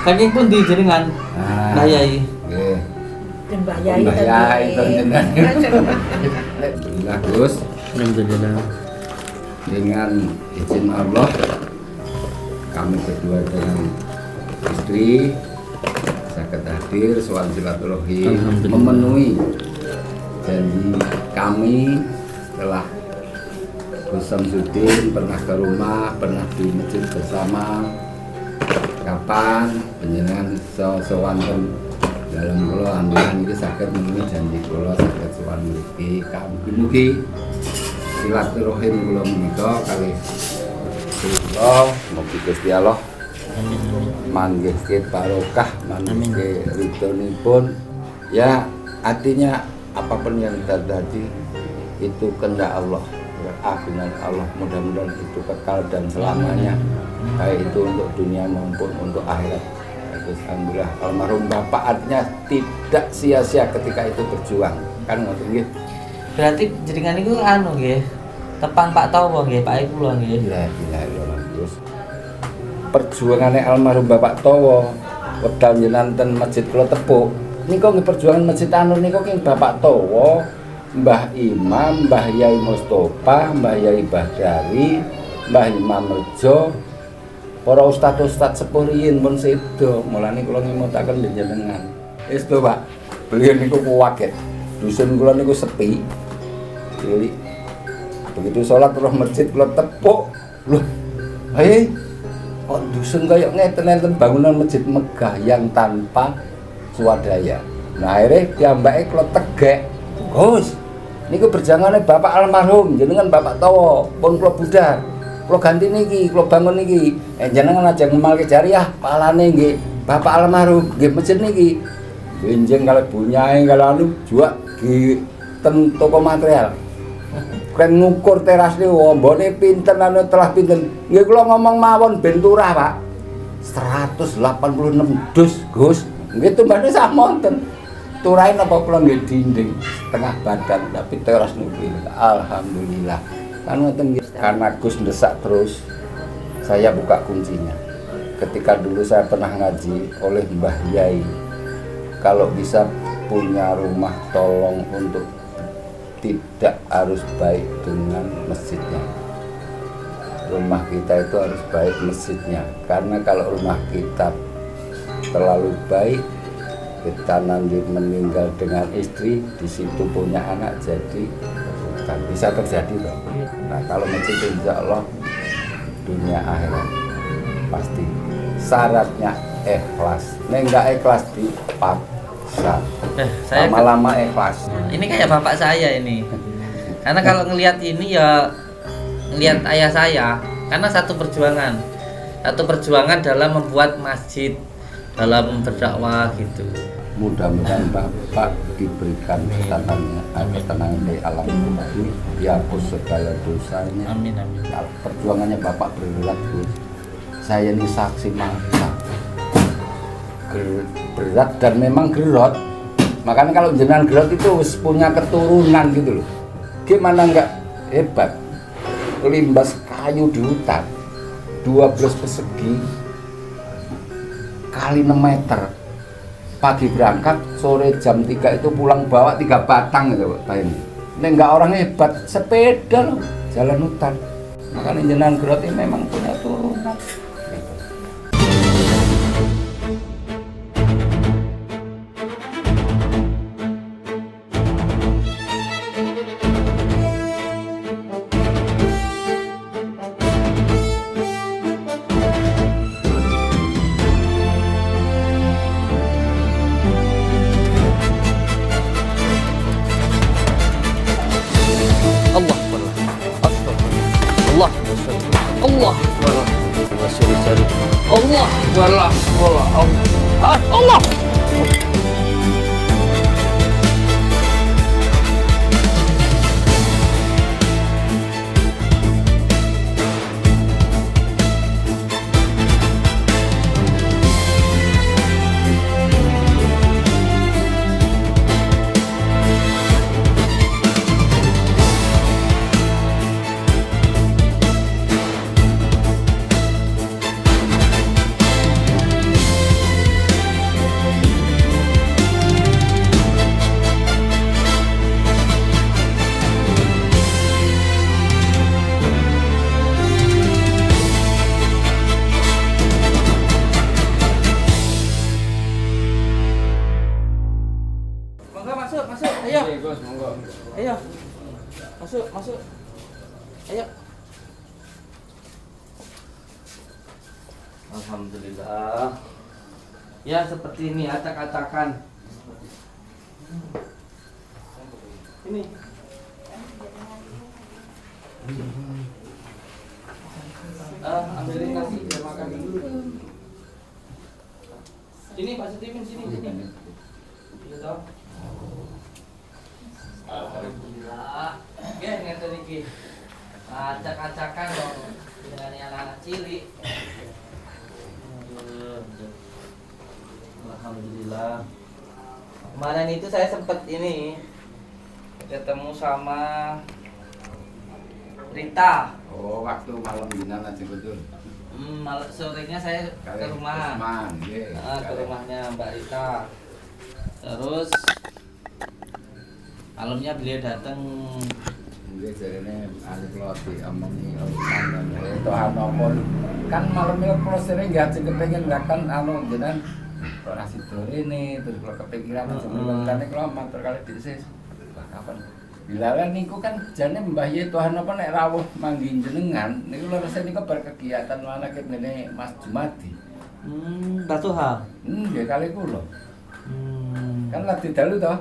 Saking pun di jenengan Mbah Yai. Nggih. Dan Mbah Yai Mbah Yai jenengan. Alhamdulillah Gus, Alhamdulillah. dengan izin Allah kami berdua dengan istri sakit hadir soal silaturahim Alhamdulillah. memenuhi janji kami setelah Gus Samsudin pernah ke rumah, pernah di masjid bersama. Kapan penjenengan sewanten dalam kula alhamdulillah niki saged memenuhi janji kula saged sowan mriki mugi silaturahim kula menika kalih kula mugi Gusti Allah manggihke barokah manggihke ridhonipun ya artinya apapun yang terjadi itu kehendak Allah berkenan Allah mudah-mudahan itu kekal dan selamanya baik itu untuk dunia maupun untuk akhirat. Alhamdulillah almarhum bapak artinya tidak sia-sia ketika itu berjuang kan ngoten nggih. Berarti jenengan niku anu nggih. Tepang Pak Towo nggih, Pak Iku lho nggih. La ilaha illallah. Terus perjuangane almarhum bapak Towo wedal jenengan ten masjid kula tepuk. Niku nggih perjuangan Masjid Anur niku king bapak Towo, Mbah Imam, Mbah Yai Mustofa, Mbah Yai Bahdari, Mbah Imam Rejo, para ustad-ustad sepuh riyin pun sedo, mulane kula ngemutaken jenengan. Wis to, Pak. Beliau niku kuwaget. Dusun kula niku sepi. Jadi begitu sholat terus masjid kula tepuk. Loh. Kok dusun kaya ngeten-ngeten bangunan masjid megah yang tanpa swadaya. Nah, akhirnya piyambake kula tegek. Gus, niku berjangane bapak almarhum jenengan bapak Towo, pun kula budal. Kula ganti niki, kula bangun niki. Jenengan aja ngemalke jariah palane nggih bapak almarhum nggih masjid niki. Benjing kalau bunyae kalau anu jual di ten toko material. Kren ngukur teras niku wombone pinten anu telah pinten. Nggih kula ngomong mawon ben turah, Pak. 186 dus, Gus. Nggih tumbane samonten. Turahe napa kula nggih dinding setengah badan tapi teras niku alhamdulillah. Kan ngoten nggih. Karena Gus ndesak terus saya buka kuncinya. Ketika dulu saya pernah ngaji oleh Mbah Yai, kalau bisa punya rumah tolong untuk tidak harus baik dengan masjidnya. Rumah kita itu harus baik masjidnya. Karena kalau rumah kita terlalu baik, kita nanti meninggal dengan istri, di situ punya anak jadi bukan bisa terjadi Bang. Nah kalau masjid insya Allah dunia akhirat pasti syaratnya ikhlas. Nek enggak ikhlas dipaksa. Saya lama-lama ikhlas. Ini kayak bapak saya ini. Karena kalau ngelihat ini ya ngelihat ayah saya, karena satu perjuangan dalam membuat masjid, dalam berdakwah gitu. Mudah-mudahan Bapak diberikan ketenangan dari alam kubur, dihapus segala dosanya. Amin amin. Nah, perjuangannya Bapak berat, Gus. Saya ini saksi mata. Berat dan memang gerot. Makanya kalau jenengan gerot itu punya keturunan gitu loh. Gimana enggak hebat? Limbas kayu di hutan 12 persegi kali 6 meter. Pagi berangkat, sore jam 3 itu pulang bawa 3 batang gitu Pak ini. Ini enggak orang hebat, sepeda loh, jalan hutan. Makanya jenengan gerot ini memang punya turunan. Allah. masuk. Ayo. Alhamdulillah. Ya seperti ini acak-acakan. Ini. Ambilin nasi biar makan dulu. Sini Pak Sutimin, sini. Iya toh. Alhamdulillah. Oke, ngeten iki. Acak-acakan dong dengan anak-anak cilik. Alhamdulillah. Kemarin itu saya sempat ini ketemu sama Rita. Oh, waktu malam dinan aja betul. Sorenya saya ke rumah. Ke rumahnya Mbak Rita. Terus malamnya beliau datang. Nggih jarene ahli kula diomongi tohan apa kan malamnya kula sering nggak kepengin nglakan anu jenengan ora sido rene terus kula kepikiran jenengan kula matur kali dhisik kapan bilaran niku kan jane Mbah Ye tohan apa nek rawuh manggi jenengan niku lho rasane niku berkegiatan mana kene Mas Jumadi. Mbah Toha. Nggih kali kula. Kan lagi dalu toh.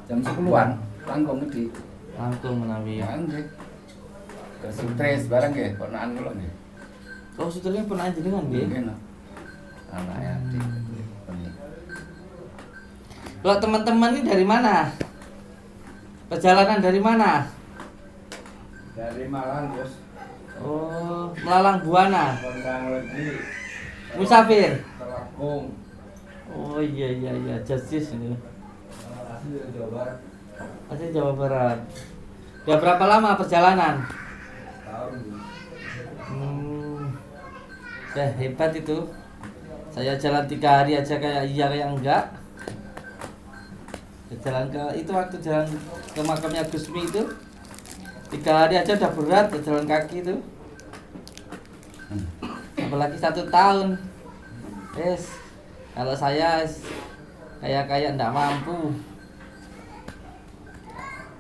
Jam 10-an langkung gede. Langkung menawi. Ya nggih. Terus stres barang nggih, ponakan kula nggih. Oh, suternya ponakan jenengan nggih. Nggih. Anak adik. Kalau teman-teman ini dari mana? Perjalanan dari mana? Dari Malang, Bos. Oh, Melalang Buana. Kondang lagi. Musafir. Telakung. Oh iya, Justice ini. Asli Jawa Barat. Asli Jawa Barat. Udah berapa lama perjalanan? Tahun. Ya hebat itu. Saya jalan 3 hari aja kayak iya kayak enggak. Jalan ke itu waktu jalan ke makamnya Gusmi itu 3 hari aja udah berat jalan kaki itu. Apalagi 1 tahun. Kalau saya kayak enggak mampu.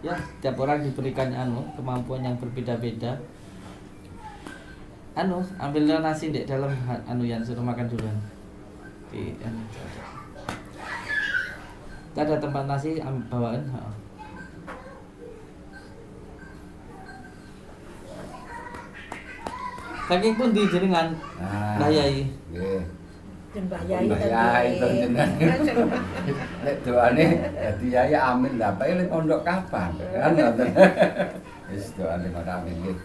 Ya, setiap orang diberikan kemampuan yang berbeda-beda. Ambil nasi di dalam yang suruh makan duluan. Ada tempat nasi bawaan. Saking pun di jenengan Mbah Yai. Nggih. Dan Mbah Yai itu jenengan. Nek doane dadi yai amin lah, Pak ini pondok kapan? Kan ngoten. Wis doane maka amin nggih.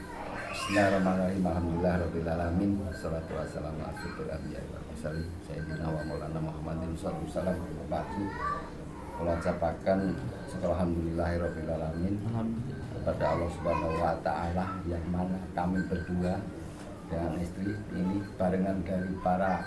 Bismillahirrahmanirrahim. Alhamdulillahirabbil alamin. Wassalatu wassalamu ala asyrofil anbiya'i wal mursalin sayyidina wa maulana Muhammadin sallallahu alaihi wasallam. Kula ucapaken alhamdulillahirabbil alamin. Kepada Allah Subhanahu wa taala yang mana kami berdua dengan istri ini barengan dari para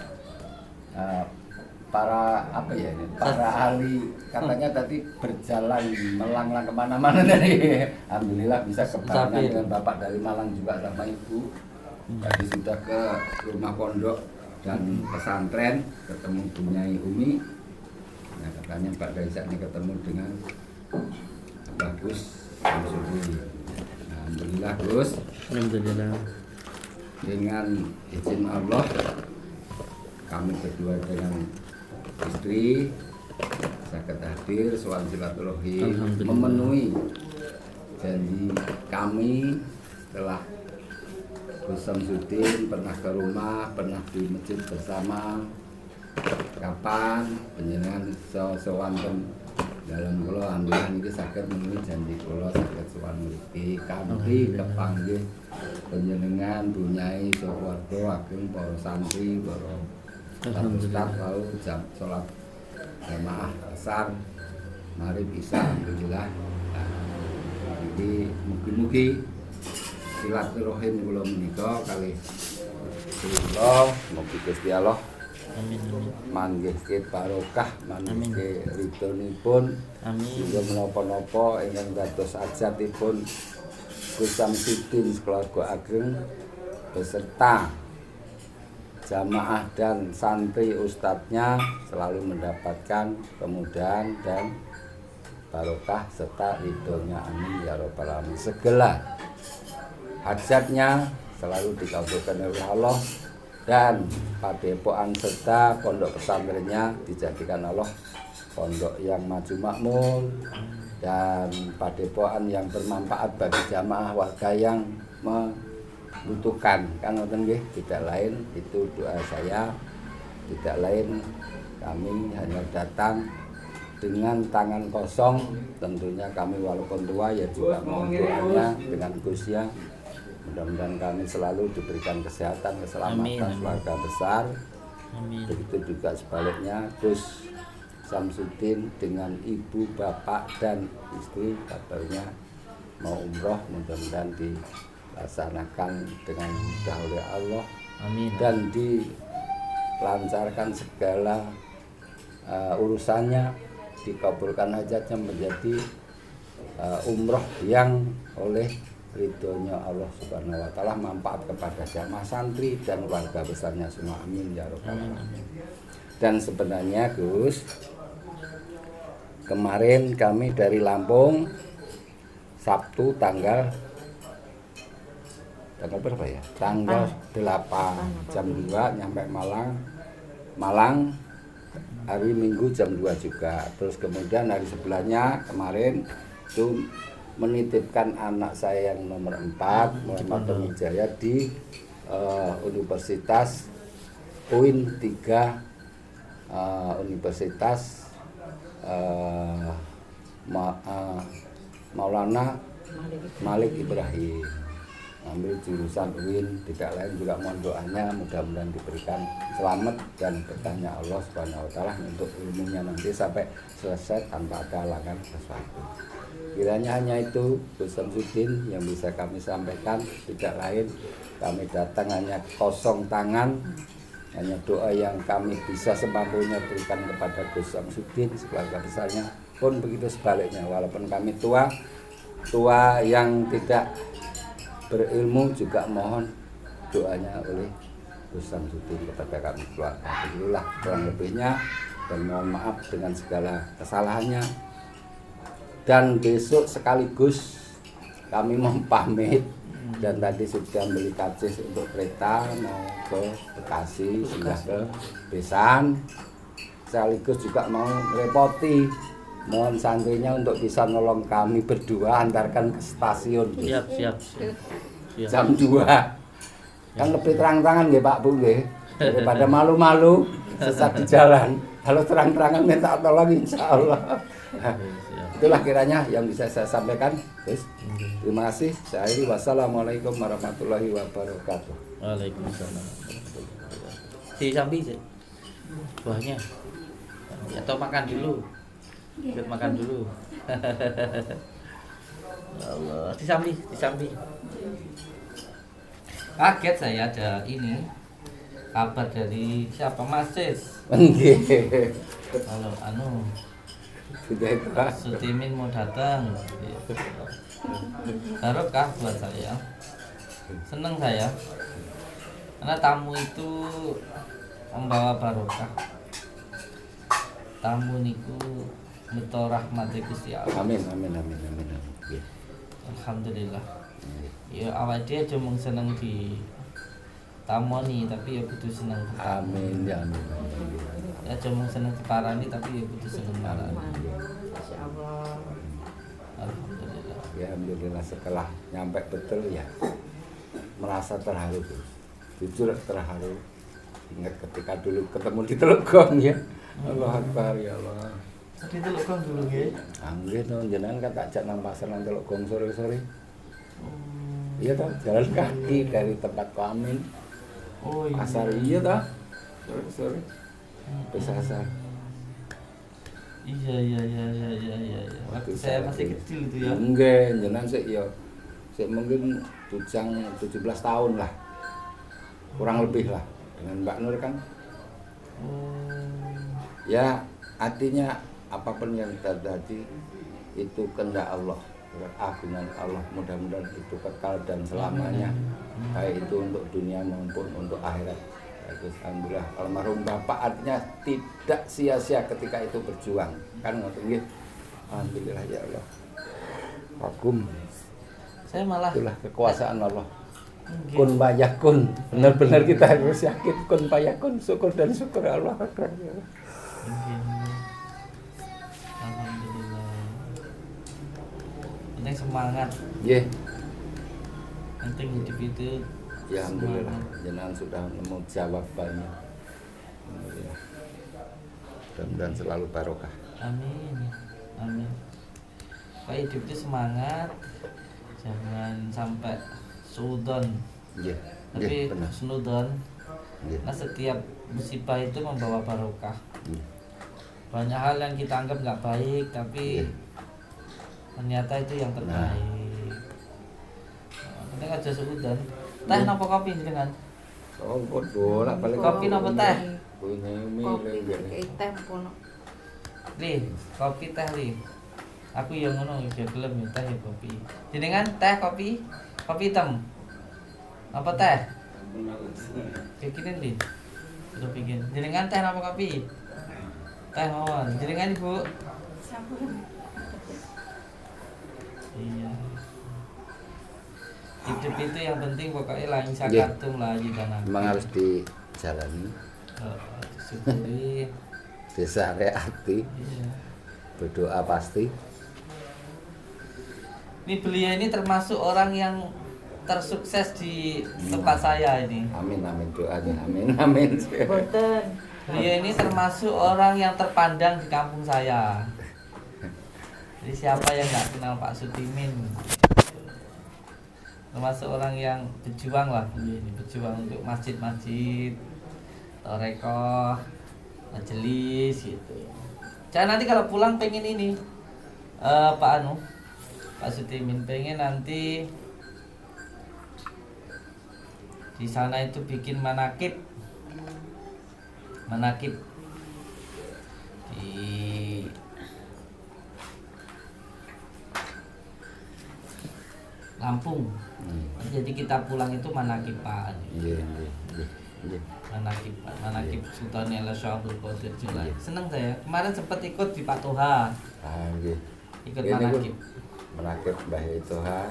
apa ya ini para ahli katanya tadi berjalan melanglang kemana-mana tadi. Alhamdulillah bisa kebarengan dengan bapak dari Malang juga sama ibu. Tadi sudah ke rumah pondok dan pesantren ketemu Bunyai Umi. Nah katanya Pak Daisa ini ketemu dengan Bagus Samsudin. Nah, alhamdulillah Gus. Alhamdulillah. Dengan izin Allah kami berdua dengan istri sakit hadir soal silaturahim memenuhi janji kami setelah Gus Samsudin pernah ke rumah, pernah di masjid bersama. Kapan penjenengan sewonten dalam kula alhamdulillah niki saged memenuhi janji kula saged sowan mriki kanthi kepanggih penjenengan Bunyai Soewardo ageng para santri para ustaz wau jam salat jamaah asar maghrib isya alhamdulillah. Jadi mugi-mugi silaturahim kula menika kalih kula mugi Gusti Allah manggihke barokah manggihke ridhonipun sehingga menapa-napa ingkang dados ajatipun Gus Samsudin keluarga ageng beserta jamaah dan santri ustadznya selalu mendapatkan kemudahan dan barokah serta ridhonya, amin ya rabbal alamin. Segala hajatnya selalu dikabulkan oleh Allah, dan padepokan serta pondok pesantrennya dijadikan Allah pondok yang maju makmur dan padepokan yang bermanfaat bagi jamaah warga yang membutuhkan. Kan ngoten nggih, tidak lain itu doa saya, tidak lain kami hanya datang dengan tangan kosong. Tentunya kami walaupun tua ya juga mohon doanya dengan Gusnya. Mudah-mudahan kami selalu diberikan kesehatan, keselamatan, keluarga besar. Amin. Begitu juga sebaliknya Gus Samsudin dengan ibu, bapak, dan istri kabarnya mau umroh, mudah-mudahan dilaksanakan dengan mudah oleh Allah. Amin. Dan dilancarkan segala urusannya, dikabulkan hajatnya menjadi umroh yang oleh ridhonya Allah Subhanahu wa taala manfaat kepada jamaah santri dan keluarga besarnya semua, amin ya rabbal alamin. Dan sebenarnya Gus, kemarin kami dari Lampung Sabtu tanggal berapa ya? Tanggal 8 jam 2 nyampe Malang hari Minggu jam 2 juga. Terus kemudian hari sebelahnya kemarin itu menitipkan anak saya yang nomor 4 Muhammad Wijaya di Universitas UIN 3 Universitas Maulana Malik Ibrahim, ambil jurusan UIN. Tidak lain juga mohon doanya, mudah-mudahan diberikan selamat dan berkahnya Allah Subhanahu wa taala untuk ilmunya nanti sampai selesai tanpa ada halangan sesuatu. Kiranya hanya itu Gus Samsudin yang bisa kami sampaikan, tidak lain. Kami datang hanya kosong tangan, hanya doa yang kami bisa semampunya berikan kepada Gus Samsudin sekeluarga besarnya. Pun begitu sebaliknya, walaupun kami tua yang tidak berilmu juga mohon doanya oleh Gus Samsudin kepada kami keluarga. Begitulah kurang lebihnya, dan mohon maaf dengan segala kesalahannya. Dan besok sekaligus kami mau pamit, dan tadi sudah beli karcis untuk kereta mau ke Bekasi singgah ke Besan. Sekaligus juga mau repoti, mohon santrinya untuk bisa nolong kami berdua antarkan ke stasiun. Siap. Jam 2 kan lebih terang-terangan nggih Pak Bu nggih, daripada malu-malu sesat di jalan. Kalau terang-terangan minta tolong insyaallah. Itulah kiranya yang bisa saya sampaikan. Terima kasih. Saya akhiri, wassalamualaikum warahmatullahi wabarakatuh. Waalaikumsalam. Disambi sih buahnya atau makan dulu? Ikut makan dulu. Ya Allah, disambi. Kaget saya ada ini kabar dari siapa, Mas Sis? Nggih. Kalau Sudah itu Pak. Sutimin mau datang. Barokah buat saya. Seneng saya. Karena tamu itu membawa barokah. Tamu niku meto rahmati Gusti Allah. Amin. Nggih. Alhamdulillah. Ya awake dhewe aja mung seneng di tamoni, tapi ya kudu seneng. Amin ya amin. Ya aja mung seneng diparani, tapi ya kudu seneng marani. Masyaallah. Alhamdulillah. Ya alhamdulillah, setelah nyampe betul ya merasa terharu Gus. Jujur terharu. Ingat ketika dulu ketemu di Telukong ya. Allah Akbar ya Allah. Di Telukong dulu nggih. Nggih to, jenengan kan tak jak nang pasar nang Telukong sore-sore. Iya toh, jalan kaki dari tempat Amin. Oh iya. Asar iya toh. Sore-sore. Bisa asar. Iya. Waktu saya masih kecil itu ya. Enggak, jenengan sik ya. Sik mungkin bujang 17 tahun lah. Kurang lebih lah dengan Mbak Nur kan. Ya, artinya apapun yang terjadi itu kehendak Allah, keagungan Allah. Mudah-mudahan itu kekal dan selamanya, baik itu untuk dunia maupun untuk akhirat. Alhamdulillah, almarhum Bapak artinya tidak sia-sia ketika itu berjuang, kan ngoten nggih. Alhamdulillah ya Allah. Kagum. Saya malah Itulah kekuasaan Allah. Nggih. Kun payakun. Benar-benar kita harus yakin kun payakun. Syukur dan syukur Allah akbar. Nggih. Alhamdulillah. Penting semangat. Nggih. Penting hidup itu Ya alhamdulillah semangat. jenengan sudah nemu jawabannya. Alhamdulillah. Mudah-mudahan selalu barokah. Amin. Amin. Kalau hidup itu semangat, jangan sampai sudon. Nggih. Tapi Nggih, benar. snudon. Nggih. Nah, setiap musibah itu membawa barokah. Nggih. Banyak hal yang kita anggap nggak baik, tapi Nggih. ternyata itu yang terbaik. Nah, penting aja sudon. Teh Nggih. napa kopi jenengan? Oh, bodoh lah paling Kopi napa teh? punya Kopi milih kayak teh pono. Li, kopi teh li. Aku yang ngono ya gelem ya teh ya kopi. Jenengan teh kopi? Kopi hitam. Apa teh? Bikinin li. Sudah bikin. Jenengan teh apa kopi? Teh mawon. Jenengan Ibu? Sampun. Iya. Hidup itu yang penting pokoknya lain Nggih. sakatung lah jika memang harus dijalani. disyukuri. Desa hati, Iya. berdoa pasti. Ini beliau ini termasuk orang yang tersukses di tempat saya ini. Amin amin doanya amin amin. Boten. Beliau ini termasuk orang yang terpandang di kampung saya. Jadi siapa yang nggak kenal Pak Sutimin? Termasuk orang yang berjuang lah beliau ini, berjuang untuk masjid-masjid, torekoh, majelis gitu. Jangan nanti kalau pulang pengen ini, Pak Sutimin pengen nanti di sana itu bikin manakib di Lampung. Jadi kita pulang itu manakibaan. Iya iya iya iya. Manakib Sultan El Syahbul Qadir Jilani. Seneng saya. Kemarin sempat ikut di Pak Toha. Ah nggih. Ikut Ini manakib. pun manakib Mbah Itohan,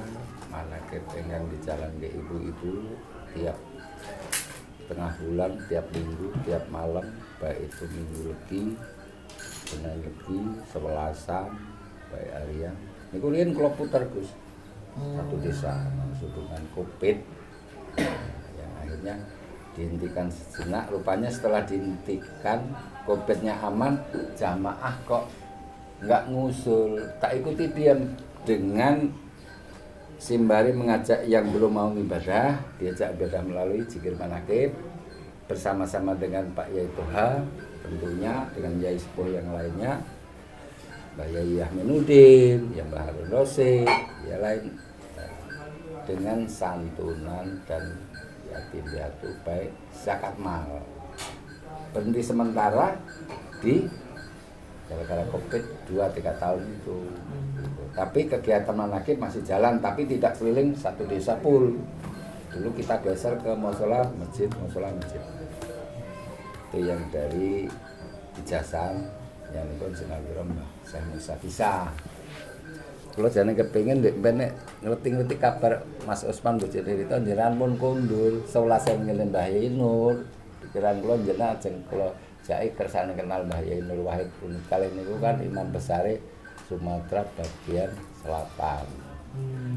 manakib ingkang di jalan ke ibu-ibu tiap tengah bulan, tiap minggu, tiap malam, baik itu minggu legi, Senin legi, Sewelasan, baik harian. Niku riyen kula puter Gus. Satu desa dengan Covid yang akhirnya dihentikan sejenak. Rupanya setelah dihentikan Covidnya aman, jamaah kok nggak ngusul, tak ikuti diam dengan simbari mengajak yang belum mau ibadah, diajak ibadah melalui zikir manakib bersama-sama dengan Pak Yai Toha, tentunya dengan Yai Sepuh yang lainnya, Mbak Yai Ahmenuddin, yang Mbak Harun Rosid, ya lain, dengan santunan dan yatim piatu baik zakat mal. Berhenti sementara di gara-gara Covid 2-3 tahun itu. Tapi kegiatan manakib masih jalan, tapi tidak keliling satu desa full. Dulu kita geser ke musola masjid. Itu yang dari Ijasan, yang itu Sinawira Mbah Syekh Musa bisa. Kalau jangan kepingin dek benek ngerti kabar Mas Usman Bojoderito jenengan pun kondur 11 ngelen Mbah Yai Nur. Pikiran kula jenengan ajeng kula jake kersane kenal Mbah Yai Nur Wahid Unikal niku kan imam besare Sumatera bagian selatan.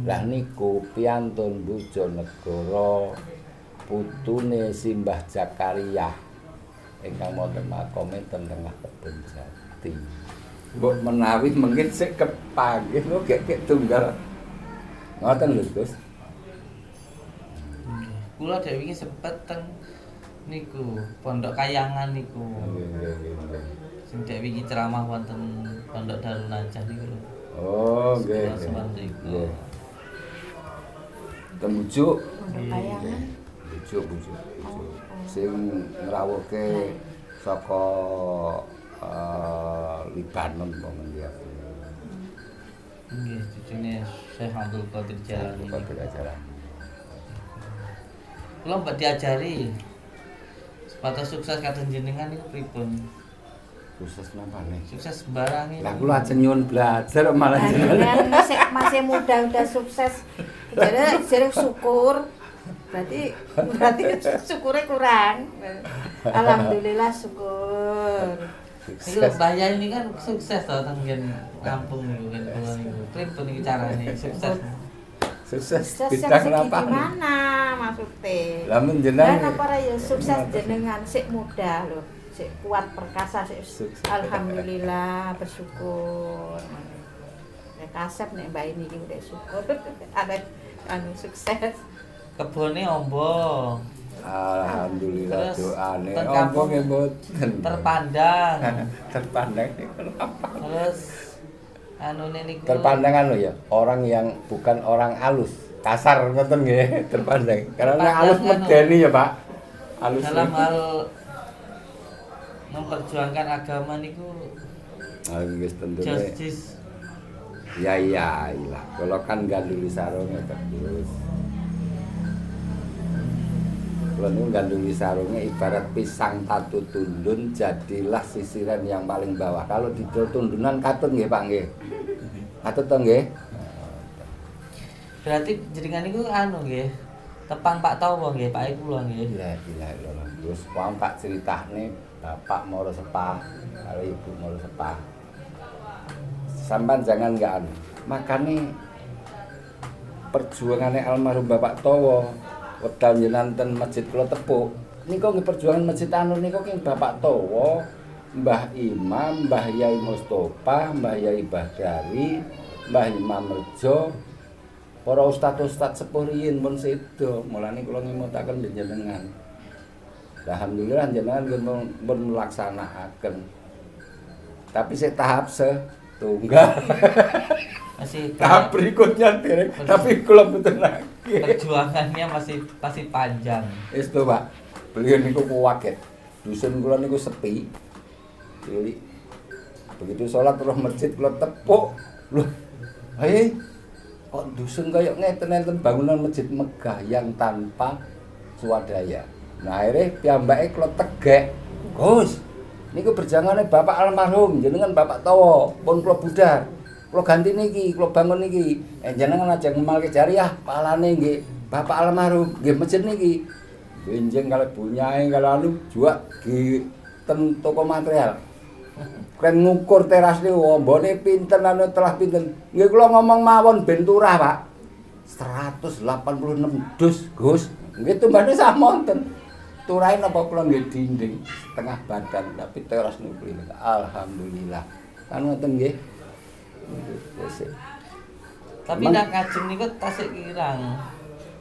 Lah niku piantun Bojonegoro putune Simbah Zakaria ingkang wonten makome ten tengah Kebon Jati. Mbok menawi mungkin sik kepanggih lho gek tunggal. Ngoten lho Gus. Kula dhewe iki sempet teng niku Pondok Kayangan niku. Sing dhewe iki ceramah wonten Pondok Darun Najah niku lho. Oh, nggih. Nggih. Tembujuk. Pondok Kayangan. Bujuk. Sing ngrawuhke saka Libanon wong dia. Nggih, cucune Syekh Abdul Qadir Jalani. Bukan ajaran. Kula mbak diajari sepatu sukses kata jenengan niku pripun? Sukses napa nih? Sukses barang ini. Lah kula ajeng nyuwun belajar malah jenengan. Dengan masih muda udah sukses. Jadi syukur. Berarti syukurnya kurang. Alhamdulillah syukur. Itu bahaya ini kan sukses toh tenggen kampung niku kan kula niku. Pripun iki carane sukses? Sukses Sukses bidang yang napa? gimana maksudnya? Lamun Dan jenengan apa ya sukses jenengan sik muda loh, sik kuat perkasa sik. Sukses. Alhamdulillah bersyukur. Nek kasep nek mbak ini udah syukur ada anu sukses. Kebone ombo. alhamdulillah Terus, doane teng apa kampung nggih mboten. Terpandang. Terpandang niku apa? Terus anune niku Terpandang anu ya, orang yang bukan orang alus. Kasar ngoten nggih, terpandang. Karena Terpandang alus anu. medeni ya, Pak. Alus dalam niku. hal memperjuangkan agama niku Ah nggih tentu. justice. Ya iya lah. Kalau kan ganduli sarunge terus. Kalau niku ganduli sarunge ibarat pisang tatu tundun jadilah sisiran yang paling bawah. Kalau didol tundunan katut nggih Pak nggih. Katut to nggih? Berarti jenengan niku anu nggih. Tepang Pak Tawa nggih, Pak kula nggih. Iya ilah. Terus wong tak critane bapak moro sepah karo ibu moro sepah. Sampan jangan enggak anu. Makane perjuangane almarhum Bapak Tawa wedal jenengan ten masjid kula tepuk. Niku nggih perjuangan Masjid Anur niku king Bapak Tawa, Mbah Imam, Mbah Yai Mustofa, Mbah Yai Bahdari, Mbah Imam Rejo, para ustaz-ustaz sepuh riyin pun sedo. Mulane kula ngimutaken jenengan. Alhamdulillah jenengan pun melaksanakan. Tapi saya tahap setunggal. Masih Tahap berikutnya dereng, tapi kula mboten lagi. perjuangannya masih panjang. Wis to, Pak. Beliau niku kuwaget. Dusun kula niku sepi. Jadi begitu sholat terus masjid kula tepuk. Loh. Hei, kok dusun kaya ngeten-ngeten bangunan masjid megah yang tanpa swadaya. Nah, akhirnya piyambake kula tegek. Gus, niku berjangane Bapak almarhum jenengan Bapak Tawa, pun kula budar. Kula ganti niki, kula bangun niki. Jenengan aja ngemalke jariah palane nggih Bapak almarhum, nggih masjid niki. Benjing kalau bunyai kalau anu jual di ten toko material. Kren ngukur teras niku ombone pinten anu telah pinten. Nggih kula ngomong mawon ben turah, Pak. 186 dus, Gus. Nggih tumbane samonten. Turahe napa kula nggih dinding setengah badan tapi teras niku alhamdulillah. Kan ngoten nggih. Tapi nak ngajeng niku tasik kirang.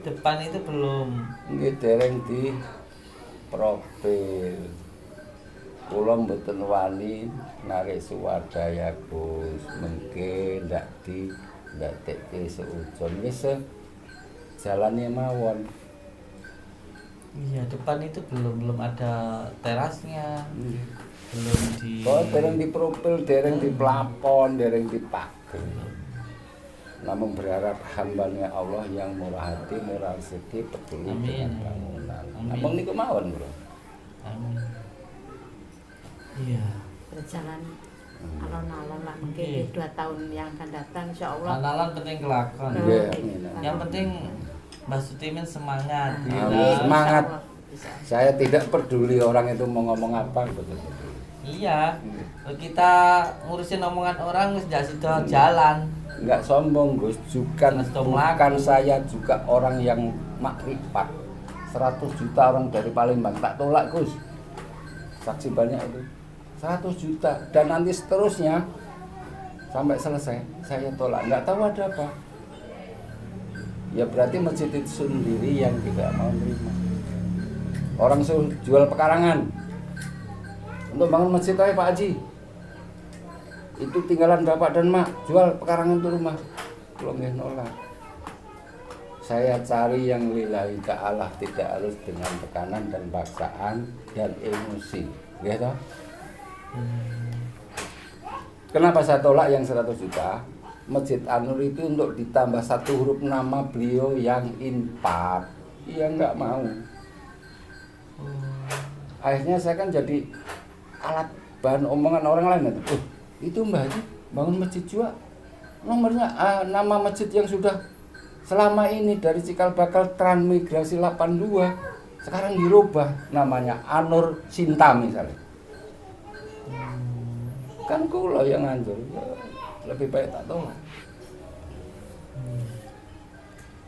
Depan itu belum. Nggih dereng di profil. Kula mboten wani narik swadaya Gus, mengke ndak tekke seujon wis jalane mawon. Iya, depan itu belum ada terasnya. Belum di Kok dereng di profil, dereng di plafon, dereng di pager. Namun berharap hambanya Allah yang murah hati, murah rezeki, peduli Amin. dengan bangunan. Amin. Namun niku mawon, Bro. Amin. Iya. Berjalan alon-alon lah mungkin Iya. 2 tahun yang akan datang insyaallah. Analan penting kelakon. Nggih, Nah, amin. Yang penting Mbak Sutimin semangat. Amin. Iya. Semangat. Insyaallah bisa. Saya tidak peduli orang itu mau ngomong apa, betul-betul. Iya. Kalau kita ngurusin omongan orang wis ndak sida jalan. Enggak sombong, Gus. Mas Tom Bukan laku. saya juga orang yang makrifat. 100 juta orang dari Palembang tak tolak, Gus. Saksi banyak itu. 100 juta dan nanti seterusnya sampai selesai saya tolak. Enggak tahu ada apa. Ya berarti masjid itu sendiri yang tidak mau menerima. Orang suruh jual pekarangan untuk bangun masjid aja Pak Haji. Itu tinggalan bapak dan mak, jual pekarangan itu rumah. Kalau nggih nolak. Saya cari yang lillahi ta'ala, tidak harus dengan tekanan dan paksaan dan emosi. Nggih toh? Kenapa saya tolak yang 100 juta? Masjid Anur itu untuk ditambah 1 huruf nama beliau yang infak. Iya nggak mau. Akhirnya saya kan jadi alat bahan omongan orang lain. Oh, itu Mbah Haji bangun masjid juga. Nomornya nama masjid yang sudah selama ini dari Cikal Bakal transmigrasi 82 sekarang dirubah namanya Anur Sinta misalnya. Kan kula yang ngancur. Lebih baik tak tahu.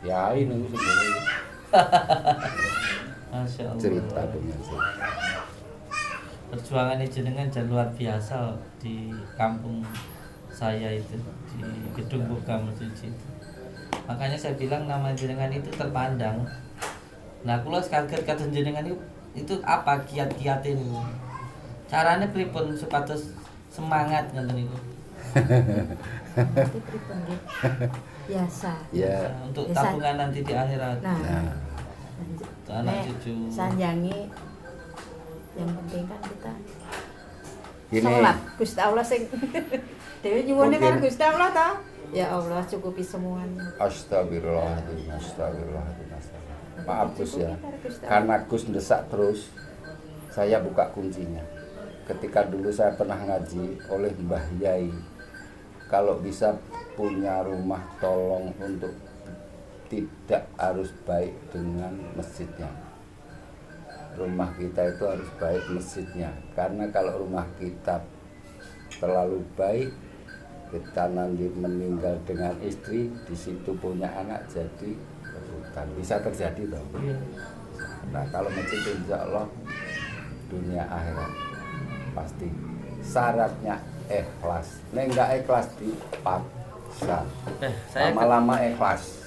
Ya ini sendiri. Masya Allah. Cerita pemirsa. Perjuangan jenengan dan luar biasa di kampung saya itu, di Gedung Buka Masjid itu. Makanya saya bilang nama jenengan itu terpandang. Nah, kula kaget kata jenengan itu apa kiat-kiat ini? Caranya pripun supados semangat ngoten niku. Nanti pripun nggih? Biasa. Ya. Untuk Biasa. tabungan nanti di akhirat. Nah, Untuk anak cucu. sanjangi yang penting kan kita Gini. sholat Gusti Allah sing Dewi nyuwune kan Mungkin. Gusti Allah ta. Ya Allah cukupi semuanya. Astagfirullahaladzim, astagfirullahaladzim, astagfirullahaladzim. Maaf Gus ya, Cukupi karo Gusti Allah. karena Gus ndesak terus, saya buka kuncinya. Ketika dulu saya pernah ngaji oleh Mbah Yai, kalau bisa punya rumah tolong untuk tidak harus baik dengan masjidnya. Rumah kita itu harus baik masjidnya, karena kalau rumah kita terlalu baik, kita nanti meninggal dengan istri, di situ punya anak jadi rebutan, bisa terjadi dong. Iya. Nah kalau masjid insya Allah dunia akhirat pasti syaratnya ikhlas. Nek enggak ikhlas dipaksa, Saya lama-lama ikhlas.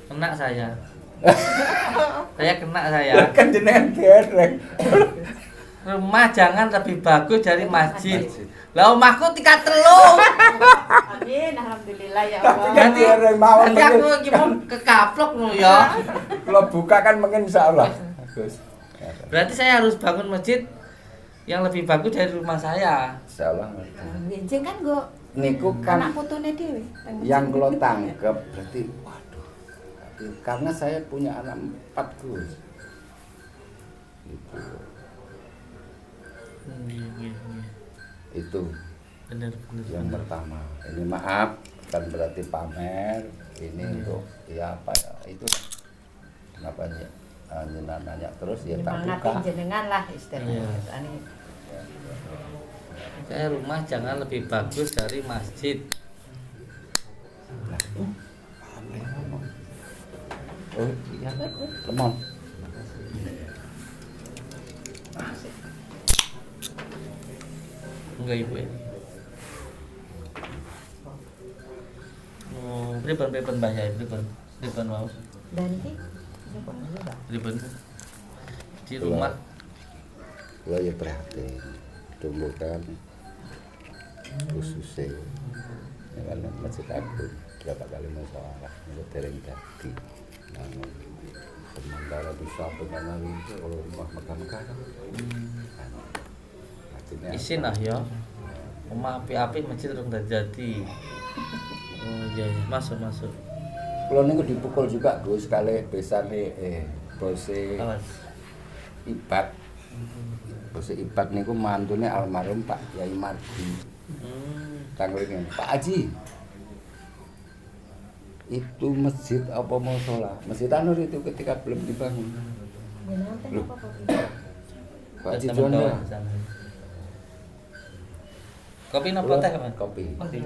kena saya. Saya kena saya. Kan jenengan derek. Rumah jangan lebih bagus dari masjid. Masjid. Lah omahku 3 3. Amin, alhamdulillah ya Tapi Allah. kan derek mawon. Nanti aku gimana kekaplok lu ya. Kalau buka kan mungkin insya Allah. Gus. Berarti saya harus bangun masjid yang lebih bagus dari rumah saya. Insya Allah. Benjing kan go Niku kan anak putune dhewe. yang kalau tangkep berarti waduh. Karena saya punya anak 4 Gus. Gitu. Iya. Itu Bener. yang pertama. Ini maaf kan berarti pamer. Ini untuk ya apa ya itu kenapa ya nanya terus ya tak buka. Nyemangatin jenengan lah istilahnya. Iya. Ani Saya rumah jangan lebih bagus dari masjid. Oh iya, lemon. Enggak ibu ya. Oh, pripun Mbah ya, pripun mau. dan iki Pripun. Di rumah Lo ya prihatin. Dulu kan khususnya ya kan masjid aku berapa kali masalah itu dereng dadi. Nah, sementara bisa dengan itu kalau rumah megah-megah kan. Artinya isin lah ya. Omah api-api masjid urung jadi. Oh iya, masuk. kalau niku dipukul juga Gus kali besane bose Awas. Ibat. Bose Ibat niku mantune almarhum Pak Yai Mardi. Tangling Pak Haji. Itu masjid apa mushola? Masjid Anur itu ketika belum dibangun. jenengan teh Loh. apa Pak Haji Teman Juanda. kawan sana. Kopi napa teh, Mas? Kopi. Kopi.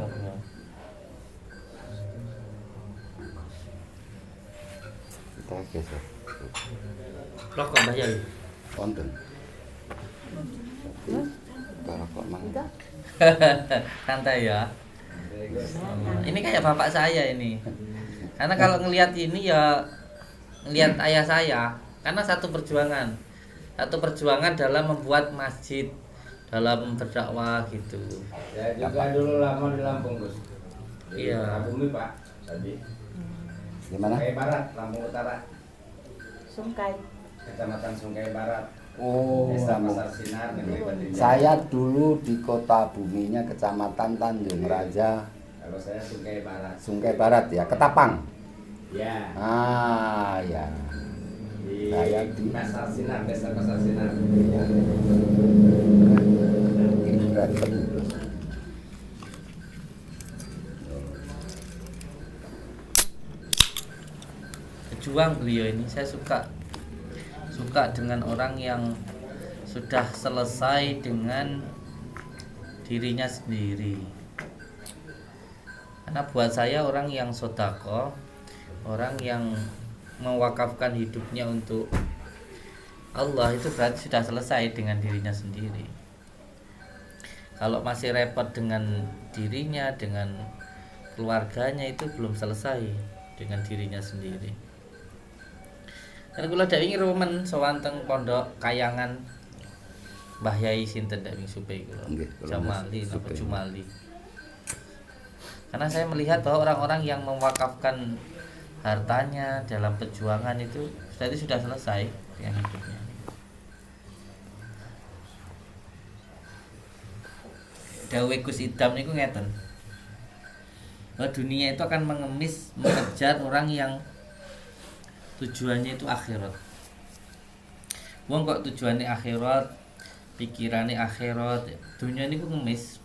Kita geser. Rokok Mbah Yai. Wonten. Kalau kok mang. enggak? Santai ya. Ini kayak bapak saya ini. Karena kalau ngelihat ini ya ngelihat ayah saya, karena satu perjuangan dalam membuat masjid, dalam berdakwah gitu. Ya juga dulu lama di Lampung Gus. Di Iya. Bumi Pak tadi. Gimana? Sungai Barat, Lampung Utara, Sungkai. Kecamatan Sungai Barat. Oh, Desa Lampung. Pasar Sinar, Negeri Bandung. Saya dulu di kota Buminya Kecamatan Tanjung Raja, Kalau saya Sungai Barat. Sungai Barat ya, Ketapang. Ya. Ah ya. Di Saya di- Pasar Sinar, Desa Pasar Sinar. Ini ngeten terus. Pejuang beliau ini, saya suka dengan orang yang sudah selesai dengan dirinya sendiri. Karena buat saya orang yang sodako, orang yang mewakafkan hidupnya untuk Allah itu berarti sudah selesai dengan dirinya sendiri. Kalau masih repot dengan dirinya, dengan keluarganya, itu belum selesai dengan dirinya sendiri. Karena kula dak ingin remen sowan teng pondok Kayangan Mbah Yai sinten dak wing supaya kula. Nggih, kula Jamali napa Supay. Jumali. Karena saya melihat bahwa orang-orang yang mewakafkan hartanya dalam perjuangan itu berarti sudah selesai dengan hidupnya. Dawe Gus Idam niku ngeten. Bahwa dunia itu akan mengejar orang yang tujuannya itu akhirat. Wong kok tujuannya akhirat, pikirannya akhirat, dunia ini ku ngemis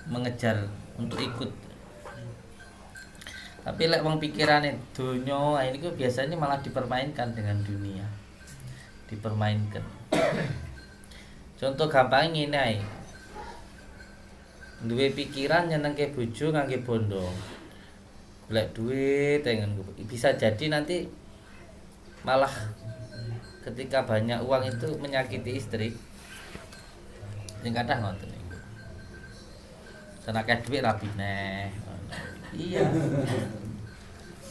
mengejar untuk ikut. Tapi lek wong pikirane donya ini ku biasanya malah dipermainkan dengan dunia. Dipermainkan. Contoh gampang ngene ae. Duwe pikiran nyenengke bojo ngangge bondo. Golek duit bisa jadi nanti malah ketika banyak uang itu menyakiti istri. Sing kathah ngoten niku. Senake duit rabi neh. Iya.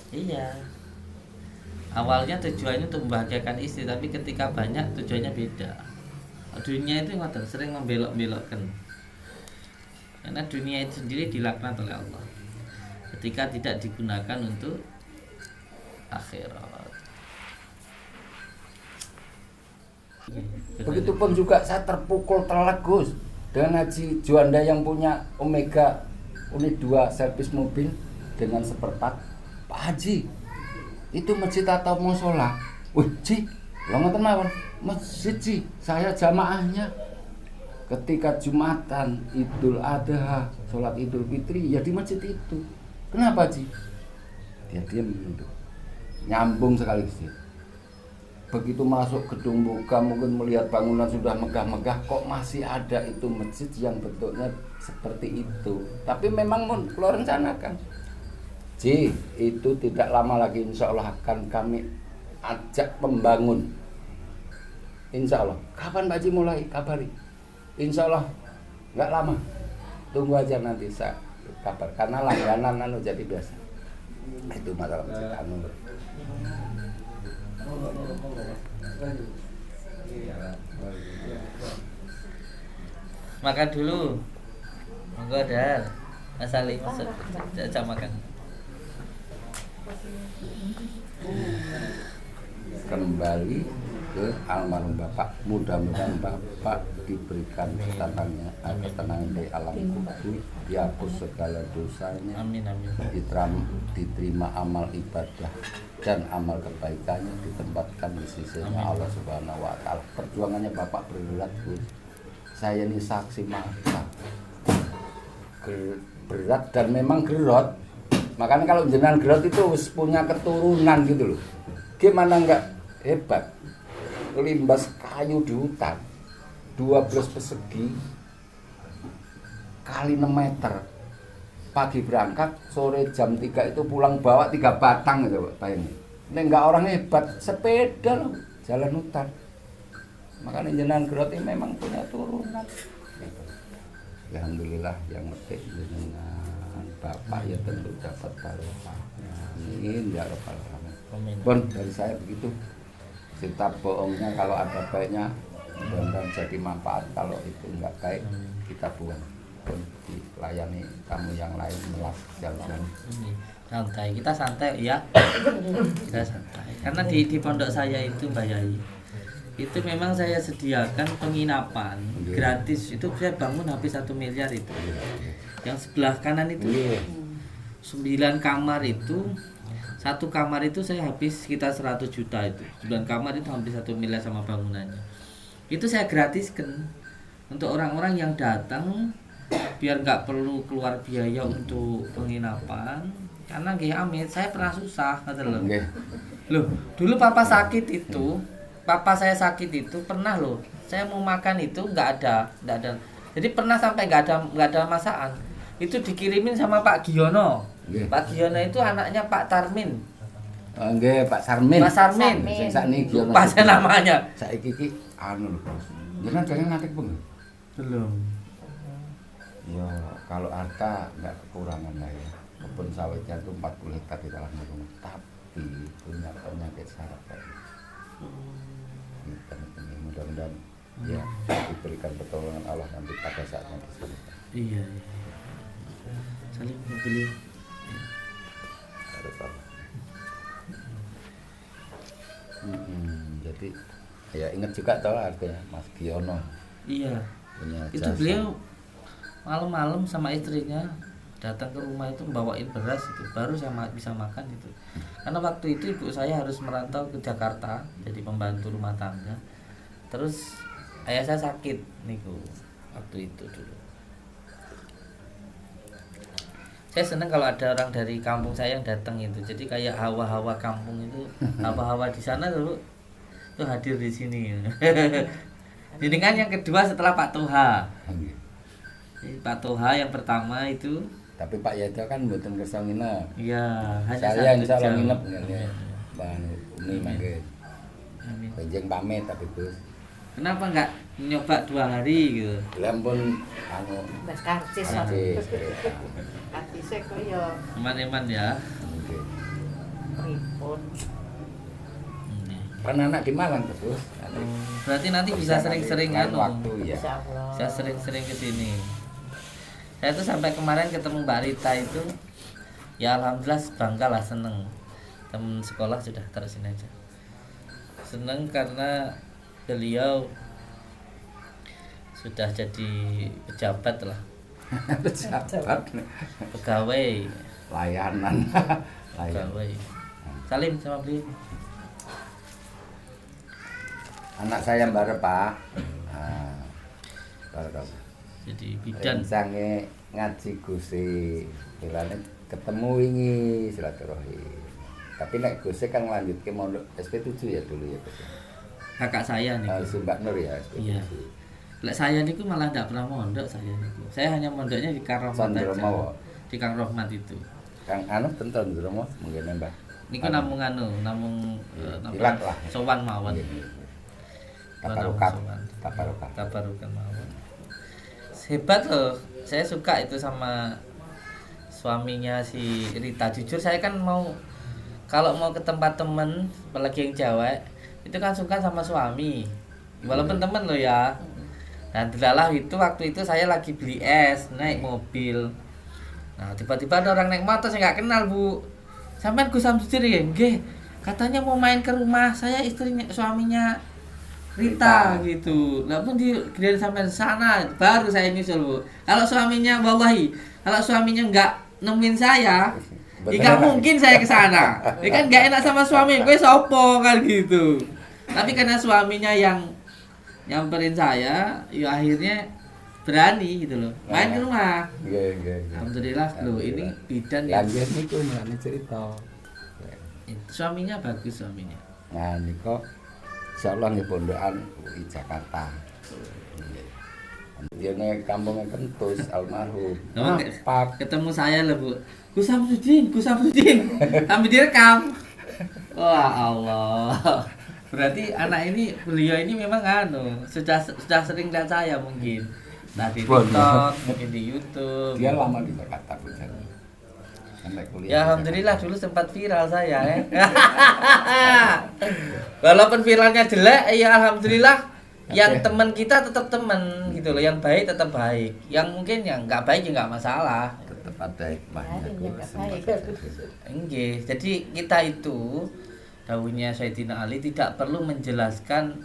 Iya. Awalnya tujuannya untuk membahagiakan istri, tapi ketika banyak tujuannya beda. Dunia itu ngoten sering membelok-belokkan. Karena dunia itu sendiri dilaknat oleh Allah ketika tidak digunakan untuk akhirat. Begitupun juga saya terpukul telak Gus dengan Haji Juanda yang punya Omega unit 2 servis mobil dengan seperempat. Pak Haji, itu masjid atau musola? Wih, Ji, lo ngoten mawon. Masjid Ji, saya jamaahnya. Ketika Jumatan, Idul Adha, sholat Idul Fitri, ya di masjid itu. Kenapa Ji? Dia diam menunduk. Nyambung sekali sih. Begitu masuk gedung buka, mungkin melihat bangunan sudah megah-megah, kok masih ada itu masjid yang bentuknya seperti itu. Tapi memang mau keluar rencanakan. Ji, itu tidak lama lagi insya Allah akan kami ajak membangun. Insya Allah. Kapan Pak Ji mulai? Kabari. Insya Allah nggak lama. Tunggu aja nanti saya kabar. Karena langganan jadi biasa. Itu masalah masjid anu. Makan dulu. Monggo Dar. Mas Ali masuk. Jajak makan. Kembali ke almarhum Bapak. Mudah-mudahan Bapak diberikan ketenangan dari alam kubur, dihapus segala dosanya, Amin amin. diterima amal ibadah dan amal kebaikannya, ditempatkan di sisinya Allah Subhanahu wa taala. Perjuangannya Bapak berat, Gus. Saya ini saksi mata. Berat dan memang gerot. Makanya kalau jenengan gerot itu punya keturunan gitu loh. Gimana enggak hebat? Limbas kayu di hutan 12 persegi kali 6 meter. Pagi berangkat, sore jam 3 itu pulang bawa 3 batang gitu Pak ini. Ini enggak orang hebat, sepeda loh, jalan hutan. Makanya jenengan gerot ini memang punya turunan. Alhamdulillah yang penting dengan Bapak ya tentu dapat barokah. Amin ya rabbal alamin. Amin. Bon, dari saya begitu. Cerita bohongnya kalau ada baiknya mudah-mudahan jadi manfaat, kalau itu enggak baik kita buang. Pun dilayani tamu yang lain melas jalan. Santai, kita santai ya. Kita santai. Karena di pondok saya itu Mbak Yai, itu memang saya sediakan penginapan gratis. Itu saya bangun habis 1 miliar itu. Yang sebelah kanan itu 9 kamar itu. 1 kamar itu saya habis sekitar 100 juta itu. 9 kamar itu hampir 1 miliar sama bangunannya. Itu saya gratiskan. untuk orang-orang yang datang biar nggak perlu keluar biaya untuk penginapan. Karena nggih amit, saya pernah susah kata loh. Nggih. Loh, dulu papa sakit itu, papa saya sakit itu pernah loh. Saya mau makan itu nggak ada. Jadi pernah sampai nggak ada masakan. Itu dikirimin sama Pak Giono. Nggih. Pak Giono itu anaknya Pak Tarmin. Nggih, Pak Sarmin. Pak Sarmin. Sing sakniki Lupa saya namanya. Saiki iki anu lho, Bos. Jenengan pengen nanti pun. Belum. Ya, kalau harta nggak kekurangan lah ya. Kebun sawitnya itu 40 hektar di dalam rumah, tapi punya penyakit saraf. Ini mudah-mudahan ya diberikan pertolongan Allah nanti pada saatnya di sini. Iya. Saling mobil. Jadi ya ingat juga toh artinya Mas Giono Iya. punya Itu jasa. beliau malam-malam sama istrinya datang ke rumah itu bawain beras itu baru saya bisa makan itu. Karena waktu itu ibu saya harus merantau ke Jakarta jadi pembantu rumah tangga. Terus ayah saya sakit niku waktu itu dulu. Saya senang kalau ada orang dari kampung saya yang datang itu. Jadi kayak hawa-hawa kampung itu, hawa-hawa di sana dulu tuh hadir di sini. Jadi kan yang kedua setelah Pak Toha. Jadi Pak Toha yang pertama itu. Tapi Pak Yadho kan mboten kersa nginep. Iya, hanya Saya 1 insya Allah jam. nginep Iya. ya. Bang Umi mangke. Amin. Benjing pamit tapi Gus. Kenapa enggak nyoba 2 hari gitu? Lampun anu Mas karcis Karcis. karcisnya kaya Eman-eman ya. Nggih. pripun. Kan anak di Malang tuh, Gus. Berarti nanti bisa sering-sering Lain anu. waktu ya. Insyaallah. Bisa sering-sering ke sini. Saya tuh sampai kemarin ketemu Mbak Rita itu ya alhamdulillah bangga lah, seneng. Temen sekolah sudah terusin aja. Seneng karena beliau sudah jadi pejabat lah, Pejabat pegawai. layanan. Pegawai. Salim sama beliau. Anak saya mbare Pak. Nah, kalau Jadi bidan. sange ngaji Gusti, bilane ketemu wingi silaturahim. Tapi nek Gusti kan nglanjutke mondok SP7 ya dulu ya Gus. Kakak saya nih. Sumbak Nur ya SP7. Iya. Lek saya niku malah ndak pernah mondok saya niku. Saya hanya mondoknya di Kang Rohmat aja. Sandromo. Di Kang Rohmat itu. Kang anu tenten Sandromo mungkin Mbah. Niku namung namung Ilat lah. sowan mawon. Tabarukat. Sowan. Tabarukat. Tabarukan mawon. Hebat loh. Saya suka itu sama suaminya si Rita. Jujur saya kan kalau mau ke tempat temen, apalagi yang cewek, itu kan suka sama suami. Walaupun temen loh ya. Dan dilalah itu waktu itu saya lagi beli es, naik mobil. Nah, tiba-tiba ada orang naik motor saya nggak kenal, Bu. Sampean Gus Samsudin ya? Nggih. Katanya mau main ke rumah saya, suaminya Rita gitu. Lah pun di giliran sampai sana baru saya nyusul, Bu. Kalau suaminya wallahi, kalau suaminya nggak nemuin saya, ya nggak mungkin saya ke sana. Ya kan nggak enak sama suami, gue sopo kan gitu. Tapi karena suaminya yang nyamperin saya, ya akhirnya berani gitu loh. Main ke rumah. Nggih. Alhamdulillah loh, ini bidan ya. Lanjut niku mulane cerita. Suaminya bagus suaminya. Nah niku insyaallah nggih pondokan UI Jakarta. Dia nek kampungnya Kentus almarhum. Nah, Pak ketemu saya lah, Bu. Gus Samsudin. Sambil direkam. Wah Allah. Berarti anak ini, beliau ini memang sudah sering lihat saya mungkin. Nah di TikTok, mungkin di YouTube. dia lama di Jakarta Bu. Sampai kuliah. Ya alhamdulillah dulu sempat viral saya ya. Walaupun viralnya jelek, ya alhamdulillah yang teman kita tetap teman gitu loh, yang baik tetap baik, yang mungkin yang nggak baik ya nggak masalah. Tetap ada hikmahnya. Ada yang nggak baik. Enggak, jadi kita itu dawuhnya Sayyidina Ali tidak perlu menjelaskan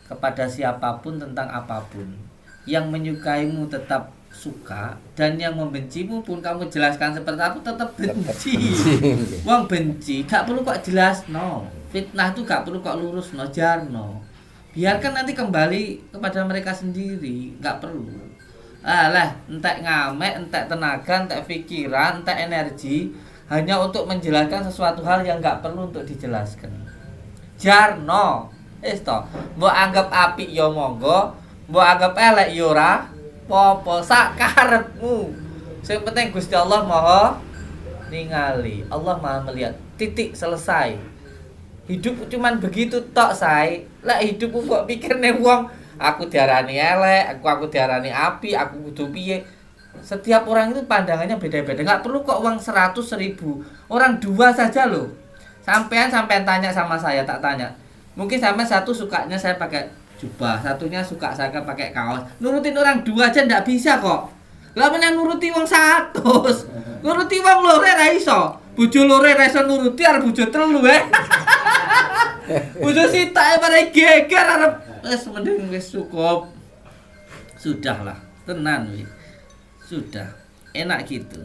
kepada siapapun tentang apapun. Yang menyukaimu tetap suka dan yang membencimu pun kamu jelaskan seperti apa tetap benci. Wong benci gak perlu kok jelas no. Fitnah itu gak perlu kok lurus no jarno. biarkan nanti kembali kepada mereka sendiri, nggak perlu. Alah, entek ngamek, entek tenaga, entek pikiran, entek energi hanya untuk menjelaskan sesuatu hal yang nggak perlu untuk dijelaskan. Jarno, to, mbok anggap apik ya monggo, mbok anggap elek ya ora apa-apa, sak karepmu. Sing penting Gusti Allah Maha ningali, Allah Maha melihat. Titik, selesai. Hidup cuman begitu tok, say. Lah hidupmu kok pikirne wong aku diarani elek, aku diarani api, aku kudu piye. Setiap orang itu pandangannya beda-beda. Enggak perlu kok uang 100 ribu. Orang 2 saja loh. Sampean tanya sama saya, tak tanya. Mungkin sampean satu sukanya saya pakai jubah, satunya suka saya pakai kaos. Nurutin orang 2 aja ndak bisa kok. Lah meneh nuruti wong 100. Nuruti wong loro ra iso. Bojo loro ra iso nuruti arep bojo 3. Bojo sitak bare geger arep wis mending wis cukup. Sudahlah, tenan wis. Sudah, enak gitu.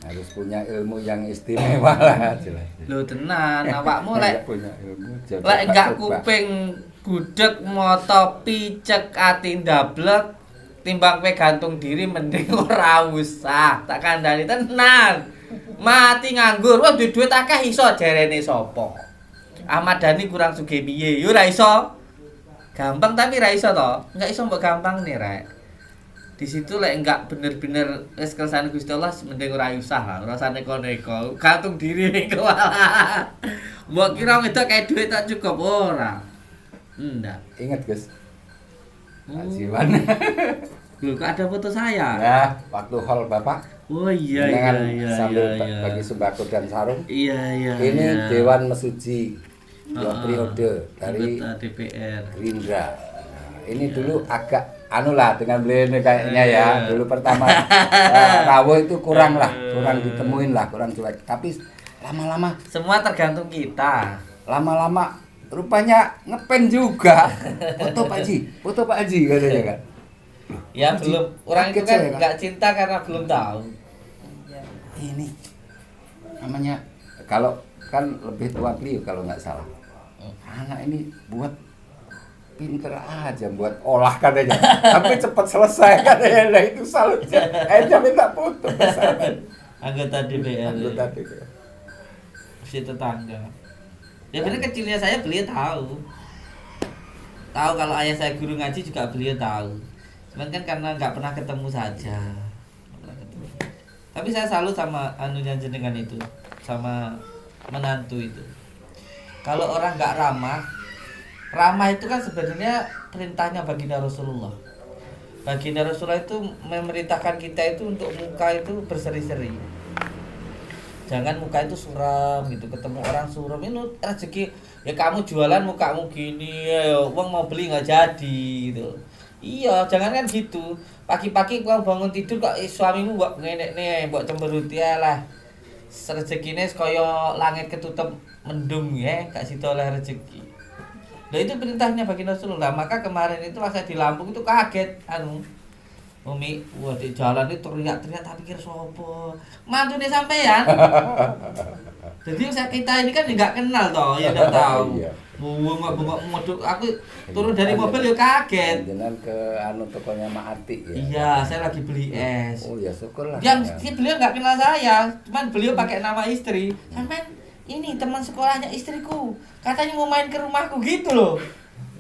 Harus punya ilmu yang istimewa lah jelas. Lho tenan, awakmu lek punya ilmu lek enggak kuping gudeg mata picek ati ndablek timbang kowe gantung diri mending ora usah. Tak kandhani tenan. Mati nganggur, wah duwe duit akeh iso jarene sapa? Ahmad Dhani kurang sugih piye? Yo ora iso. Gampang tapi ra iso to. Enggak iso mbok gampang nih, Rek. Di situ lek enggak bener-bener wis kersane Gusti Allah mending ora usah lah, ora usah neko-neko. Gantung diri niku. Mbok kira wedok kae duit tak cukup ora. Ndak. Ingat, Gus. Ajiwan. Loh, kok ada foto saya? Ya, waktu hall Bapak. Oh iya Dengan iya sambil iya. bagi sembako dan sarung. Iya. Ini Dewan Mesuji dua periode dari anggota DPR. Gerindra. Nah, ini dulu agak lah dengan beliau ini kayaknya ya. Dulu pertama Rawo itu kurang ditemuin lah, kurang cuek. Tapi lama-lama Semua tergantung kita. lama-lama rupanya ngepen juga. Foto Pak Haji katanya kan. Ya belum, orang itu Kaget kan saya, Kak. nggak cinta karena belum tahu. Ini namanya kalau kan lebih tua beliau kalau nggak salah. Anak ini buat pinter aja buat olah katanya. Tapi cepat selesai katanya. Nah itu salut. Akhirnya minta foto bersama. Anggota DPR. Anggota DPR. Si tetangga. Ya benar kecilnya saya beliau tahu. Tahu kalau ayah saya guru ngaji juga beliau tahu. Cuman kan karena nggak pernah ketemu saja. Nggak pernah ketemu. Tapi saya salut sama anunya jenengan itu, sama menantu itu. Kalau orang nggak ramah itu kan sebenarnya perintahnya baginda Rasulullah. Baginda Rasulullah itu memerintahkan kita itu untuk muka itu berseri-seri. Jangan muka itu suram gitu, ketemu orang suram ini rezeki. Ya kamu jualan mukamu gini, ya uang mau beli nggak jadi gitu. Iya, jangan kan gitu. Pagi-pagi kau bangun tidur kok suamimu buat ngenek nih, buat cemberuti lah. Rezekine kaya langit ketutup mendung ya, gak situ oleh rezeki. Nah itu perintahnya baginda Rasulullah. Maka kemarin itu pas saya di Lampung itu kaget Umi, wah di jalan itu teriak-teriak tapi kira sopo. Mantune sampean. Jadi kita ini kan nggak kenal toh, ya nggak tahu. Iya. Bungok moduk aku turun dari mobil ya kaget. Jangan ke tokonya Mak Ati ya. Iya, saya lagi beli es. Oh ya syukurlah. Yang beliau nggak kenal saya, cuman beliau pakai nama istri. Sampean ini teman sekolahnya istriku, katanya mau main ke rumahku gitu loh.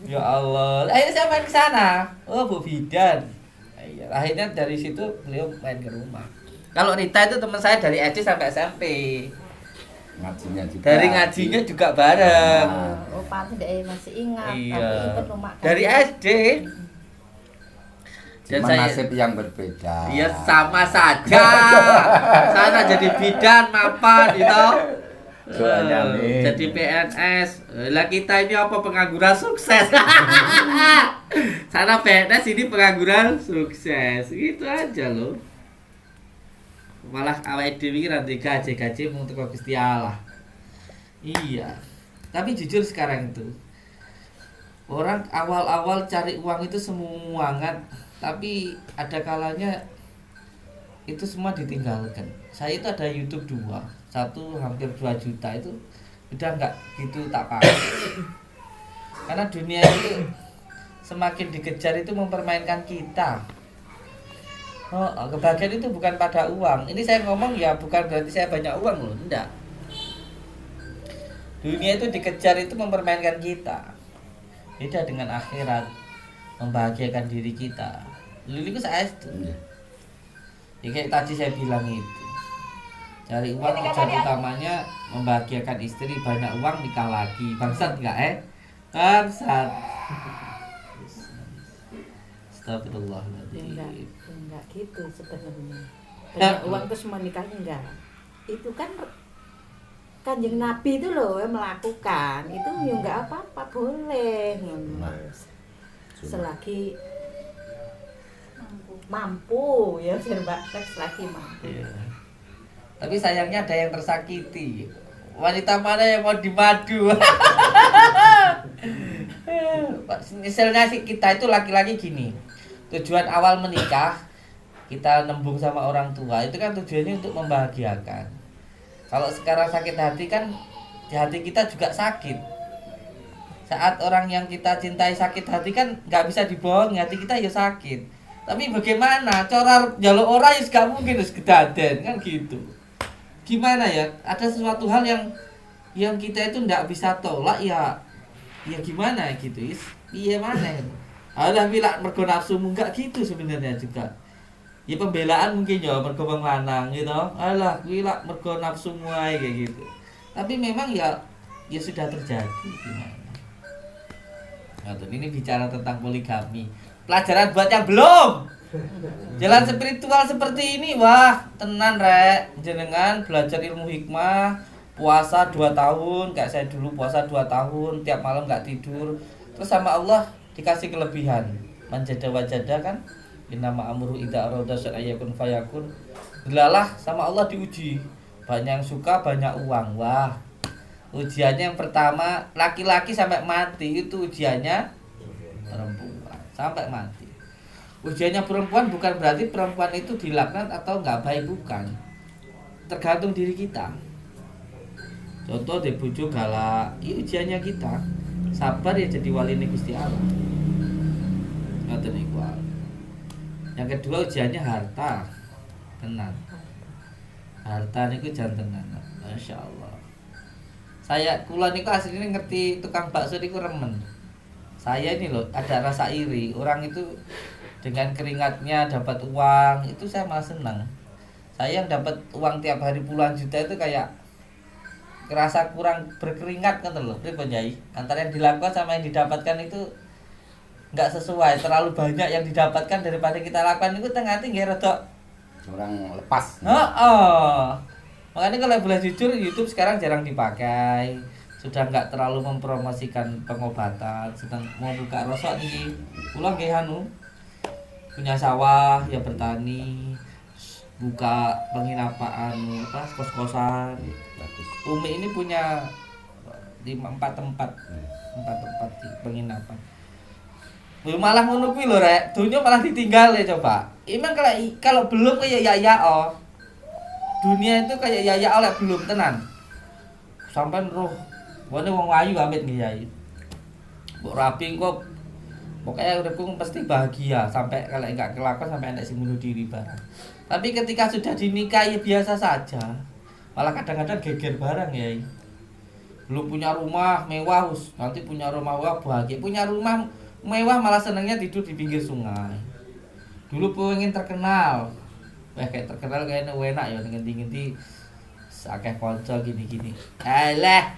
Ya Allah, akhirnya saya main ke sana. Oh Bu Bidan. Iya, akhirnya dari situ beliau main ke rumah. Kalau Rita itu teman saya dari SD sampai SMP. Ngajinya juga. Dari ngajinya juga bareng. Oh, Pak tidak masih ingat. Iya. Tapi ikut rumah Dari kami. SD. Cuma nasib yang berbeda. Iya sama saja. Sana jadi bidan mapan gitu. Soalnya nih. Jadi PNS. Lah kita ini apa pengangguran sukses. Sana PNS ini pengangguran sukses. Gitu aja loh. Malah awake dhewe iki ra gaji untuk Gusti Allah. Iya. Tapi jujur sekarang itu orang awal-awal cari uang itu semangat, tapi ada kalanya itu semua ditinggalkan. Saya itu ada YouTube 2, satu hampir 2 juta itu udah nggak gitu tak pakai. Karena dunia itu semakin dikejar itu mempermainkan kita. Oh, kebahagiaan itu bukan pada uang. Ini saya ngomong ya bukan berarti saya banyak uang loh, enggak. Dunia itu dikejar itu mempermainkan kita. Beda dengan akhirat, membahagiakan diri kita. Lili itu saya itu. Ya kayak tadi saya bilang itu. Cari uang tujuan utamanya membahagiakan istri, banyak uang nikah lagi. Bangsat enggak Bangsat. Astagfirullahaladzim. Enggak gitu sebenarnya. Banyak uang terus mau nikah enggak. Itu kan Kanjeng Nabi itu loh yang melakukan. Itu ya enggak apa-apa, boleh. Selagi mampu ya serba selagi mampu. Iya. Tapi sayangnya ada yang tersakiti. Wanita mana yang mau dimadu? Misalnya sih kita itu laki-laki gini. Tujuan awal menikah kita nembung sama orang tua itu kan tujuannya untuk membahagiakan. Kalau sekarang sakit hati kan di hati kita juga sakit. Saat orang yang kita cintai sakit hati kan nggak bisa dibohongi, hati kita ya sakit. Tapi bagaimana? Cara jalur orang ya gak mungkin harus kedaden kan gitu. Gimana ya? Ada sesuatu hal yang kita itu nggak bisa tolak ya gimana gitu is? Iya mana? Alah bilang mergo nafsumu enggak gitu sebenarnya juga. Ya pembelaan mungkin ya mergo wong lanang gitu. Alah kuwi lak mergo nafsumu ae kayak gitu. Tapi memang ya sudah terjadi gimana. Nah, ini bicara tentang poligami. Pelajaran buat yang belum. Jalan spiritual seperti ini wah, tenan rek. Jenengan belajar ilmu hikmah, puasa 2 tahun, kayak saya dulu puasa 2 tahun, tiap malam enggak tidur. Terus sama Allah dikasih kelebihan. Manjada wajada kan? Innama amru idza arada syai'un fayakun. Delalah sama Allah diuji. Banyak yang suka, banyak uang. Wah. Ujiannya yang pertama laki-laki sampai mati itu ujiannya perempuan sampai mati. Ujiannya perempuan bukan berarti perempuan itu dilaknat atau enggak baik, bukan. Tergantung diri kita. Contoh di bojo galak, ini ujiannya kita. Sabar ya jadi wali Gusti Allah. Ngoten niku. Yang kedua ujiannya harta. Tenan. Harta niku jan tenan. Masyaallah. Kula niku asline ngerti tukang bakso niku remen. Saya ini loh ada rasa iri. Orang itu dengan keringatnya dapat uang, itu saya malah senang. Saya yang dapat uang tiap hari puluhan juta itu kayak kerasa kurang berkeringat kan loh, pripun Yai? Antara yang dilakukan sama yang didapatkan itu enggak sesuai, terlalu banyak yang didapatkan daripada kita lakukan itu tengah-tengah nggih rada orang lepas. Makanya kalau boleh jujur YouTube sekarang jarang dipakai. Sudah enggak terlalu mempromosikan pengobatan, sedang mau buka rosok nih. Kula nggih punya sawah ya bertani, buka penginapan kos-kosan. Umi ini punya 4 tempat penginapan. Malah ngono kuwi lho rek, dunia malah ditinggal ya coba. Emang kalau belum kayak ya dunia itu kayak ya oleh belum tenan. Sampai roh, wone wong ayu amit nggih mbok rapi kok pokoknya uripku pasti bahagia sampai kalau enggak kelakon sampai anak sing bunuh diri barang. Tapi ketika sudah dinikahi biasa saja. Malah kadang-kadang geger barang ya. Belum punya rumah mewah, nanti punya rumah mewah bahagia. Punya rumah mewah malah senangnya tidur di pinggir sungai. Dulu pengen terkenal. Kayak terkenal kayaknya enak ya ngendi-ngendi akeh kanca gini-gini. Alah.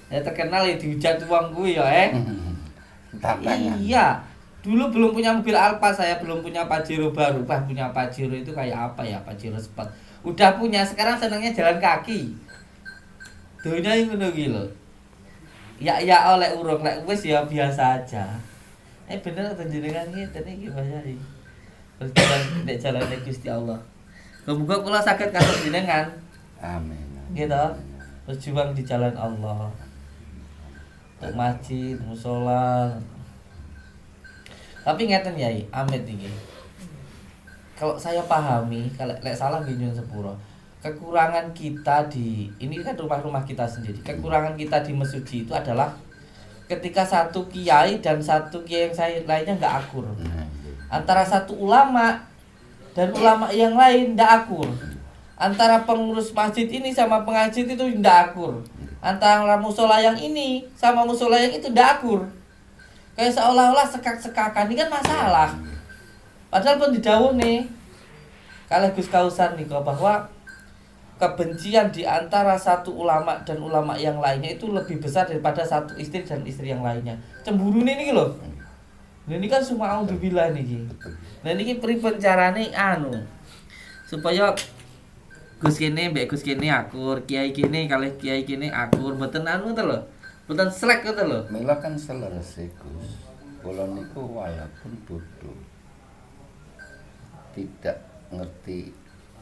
Ya terkenal ya dihujat uang gue ya Iya. Dulu belum punya mobil Alfa, saya belum punya Pajero baru. Punya Pajero itu kayak apa ya? Pajero Sport. Udah punya, sekarang senangnya jalan kaki. Dunia ini ngono iki lho. Ya oleh urung lek wis ya biasa aja. Bener ta jenengan ngeten iki Mas Yai. Berjalan nek jalane Gusti Allah. Muga kula saged kados jenengan. Amin. Gitu. Berjuang di jalan Allah. Untuk masjid, mushola. Tapi ngeten Yai, amit iki. Kalau saya pahami, kalau salah nggih sepuro. Kekurangan kita ini kan rumah-rumah kita sendiri. Kekurangan kita di Mesuji itu adalah ketika satu kiai dan satu kiai yang saya lainnya nggak akur. Nah, Antara satu ulama dan ulama yang lain nggak akur. Antara pengurus masjid ini sama pengajit itu nggak akur. Antara musola yang ini sama musola yang itu nggak akur. Kayak seolah-olah sekak-sekakan ini kan masalah. Padahal pun didawuh nih kalih Gus Kausan nih bahwa kebencian di antara satu ulama dan ulama yang lainnya itu lebih besar daripada satu istri dan istri yang lainnya. Cemburu ini loh. Nah, ini kan semua audzubillah nih. Nah ini pripun carane supaya Gus kene mbek Gus kene akur, kiai kene kalih kiai kene akur, mboten to lho. Mboten slek to lho. Mila kan selesai Gus. Kula niku walaupun bodoh tidak ngerti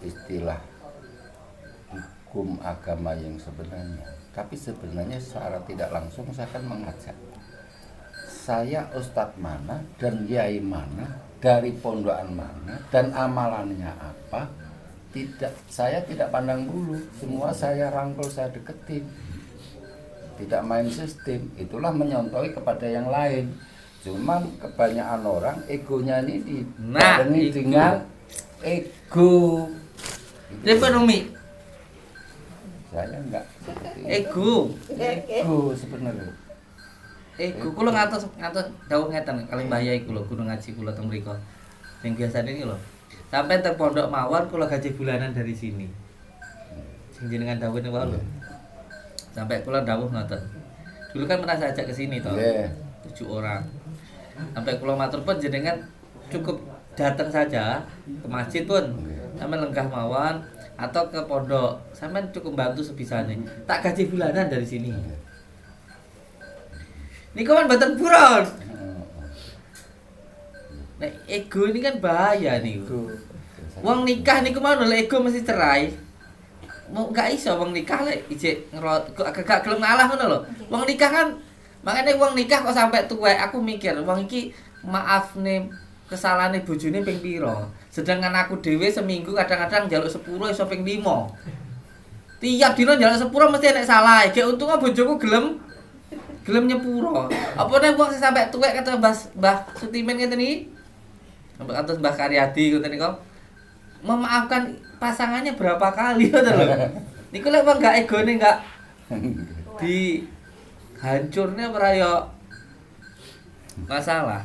istilah hukum agama yang sebenarnya, tapi sebenarnya secara tidak langsung saya akan mengajak saya ustadz mana dan yai mana dari pondokan mana dan amalannya apa, saya tidak pandang bulu, semua saya rangkul, saya deketin, tidak main sistem. Itulah menyontohi kepada yang lain. Cuman kebanyakan orang egonya ini dibarengi dengan ego. Ekonomi. Saya enggak seperti itu. Ego Sebenarnya. kula ngatos dawuh ngeten kalih Mbah Yai kula guru ngaji kula teng mriku. Sing biasa niki lho. Sampai teng pondok mawon kula gaji bulanan dari sini. Sing jenengan dawuh niku lho. Sampai kula dawuh ngoten. Dulu kan pernah saya ajak ke sini toh. 7 orang. Sampai kula matur pun jenengan cukup datang saja ke masjid pun. Sampai lenggah mawon atau ke pondok. Sampai cukup bantu sebisanya. Tak gaji bulanan dari sini. Niku kan mboten buron. Nek ego ini kan bahaya niku. Wong nikah niku mau lek ego mesti cerai. Mau gak iso wong nikah lek ijek gak gelem ngalah ngono lho. Wong nikah kan makanya wong nikah kok sampai tuwek aku mikir wong iki maafne kesalahane bojone ping pira. Sedangkan aku dhewe seminggu kadang-kadang njaluk 10 iso ping 5. Tiap dina njaluk 10 mesti enek salah. Gek untungnya bojoku gelem nyepuro. Apa nek wong sampai tuwek kata Mbah Sutimen ngeten iki. Sampai atus Mbah Karyadi ngoten niku. Memaafkan pasangannya berapa kali ngoten lho. Niku lek wong gak egone gak di hancurnya merayok masalah.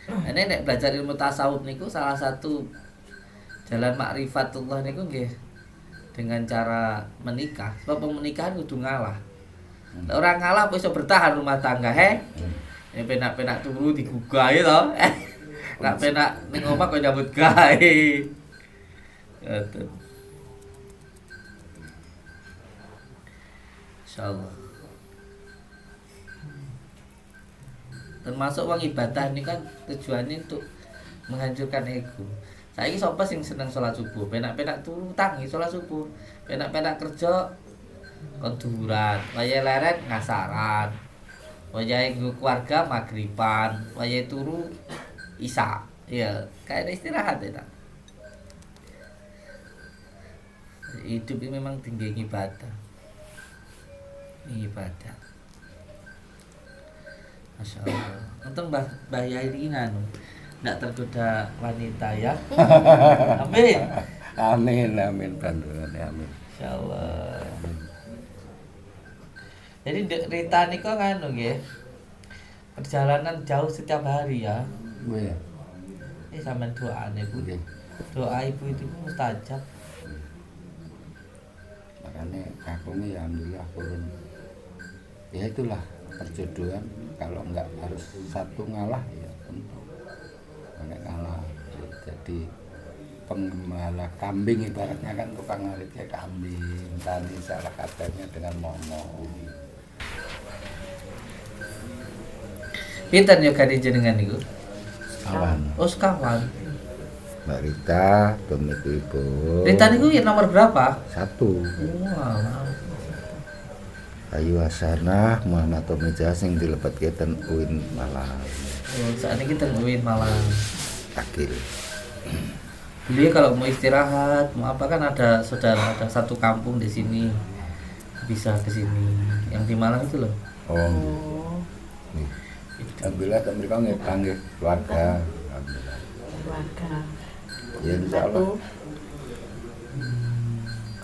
Ini nek belajar ilmu tasawuf niku salah satu jalan makrifatullah niku nggih dengan cara menikah. Sebab pernikahan kudu ngalah. Orang ngalah bisa bertahan rumah tangga he. Penak-penak turu digugah to. Nak penak ning omah kok nyambut gawe. Ngoten. Insyaallah. Termasuk wong ibadah ini kan tujuannya untuk menghancurkan ego. Saiki sapa sing seneng salat subuh, penak-penak turu tangi salat subuh, penak-penak kerja kon duhuran, wayahe leret ngasaran. Wayahe keluarga magriban, wayahe turu isya. Ya, kayak istirahat ya tak. Hidup ini memang tinggi ibadah. Ibadah. Masya Allah. Untung Mbah Yai ini nggak tergoda wanita ya. Amin. Amin bantuannya amin. Insya Allah. Jadi Rita ini kok nggih. Perjalanan jauh setiap hari ya. Iya. Ini sampean doane Bu. Doa ibu itu mustajab. Makanya aku nih alhamdulillah turun. Ya itulah perjodohan, kalau enggak harus satu ngalah ya tentu enggak ngalah. Jadi penggembala kambing ibaratnya kan tukang ngaritnya kambing, tadi salah katanya dengan momo. Pinten yo kali jenengan niku? Kawan. Oh, sekawan. Mbak Rita, Tomiku Ibu. Rita niku ya nomor berapa? 1. Wow. Ayu Hasanah Muhammad Tomeja sing dilebetke ten UIN Malang. Oh, saat ini kita nguin malam. Akil. Beliau kalau mau istirahat, mau apa kan ada saudara, ada satu kampung di sini bisa ke sini. Yang di Malang itu loh. Oh. Alhamdulillah temen mereka ngepang keluarga. Alhamdulillah. Keluarga. Ya insya Allah. Batu.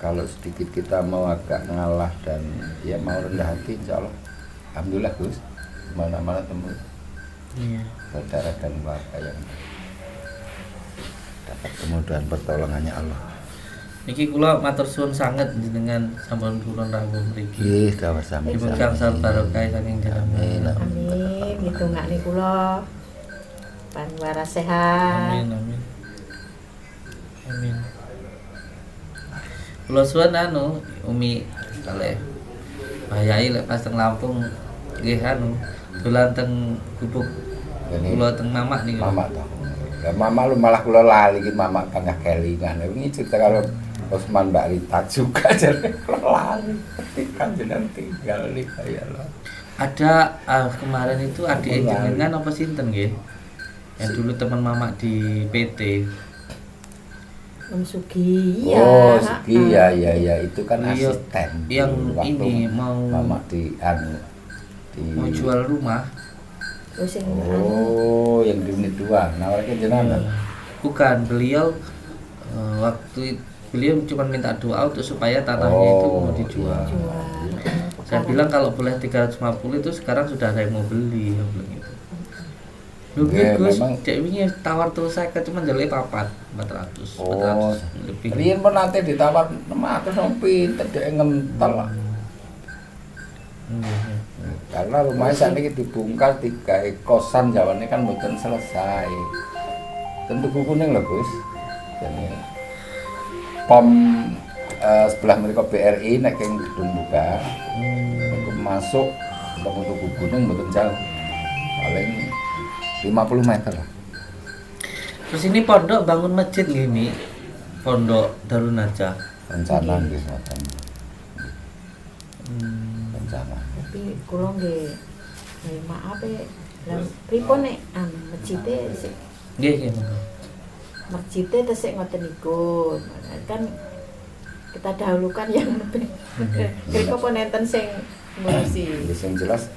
Kalau sedikit kita mau agak ngalah dan ya mau rendah hati insya Allah. Alhamdulillah Gus. Mana-mana temu Iya. saudara dan keluarga yang dapat kemudahan pertolongannya Allah. Niki kula matur suwun sanget jenengan sampun kula rawuh mriki. Nggih, dawuh sami. Ibu gangsal barokah saking jenengan. Amin. Ditungakne kula pan waras sehat. Amin amin. Amin. Kula suwun Umi kalih Bayai lek pas teng Lampung nggih dolan teng gubuk kula teng Mamak niku. Mama toh. Lah mama lu malah kula lali iki mama bangga kelingan. Wingi cerita karo Osman Mbak Rita juga jadi kula lali. Kan jenengan tinggal di ya Allah. Ada kemarin itu adik jenengan apa sinten nggih? Yang dulu teman Mamak di PT. Om Sugi. Ya. Oh, Sugi ya itu kan Iya, asisten. yang Waktu ini mau mama di mau jual rumah. Oh, sing Oh, yang di unit 2. Nawarkan jenengan. Bukan, beliau waktu beliau cuma minta doa untuk supaya tanahnya itu mau dijual. jual. Saya bilang kalau boleh 350 itu sekarang sudah ada yang mau beli, saya bilang gitu. Lu Ya, Gus, memang. cek wingi tawar terus saya cuma jalur papat 400, Oh, 400 lebih. Rian pun nanti ditawar 600 sama pinter dia ngentel lah. Iya. Karena rumahnya saat ini dibongkar 3 kosan jawabannya kan bukan selesai. Tentu kuning loh Gus. Jadi pom sebelah mereka BRI naik yang gedung buka. Aku masuk untuk kuning bukan jauh. Paling 50 meter lah. Terus ini pondok bangun masjid gini, pondok Darun Najah. Rencana gitu katanya. Rencana. Tapi kula nggih maaf lah pripun nek masjide sik Nggih, nggih, monggo. masjide tesik ngoten niku. Kan kita dahulukan yang lebih. Kira pun enten sing ngurusi. Wis sing jelas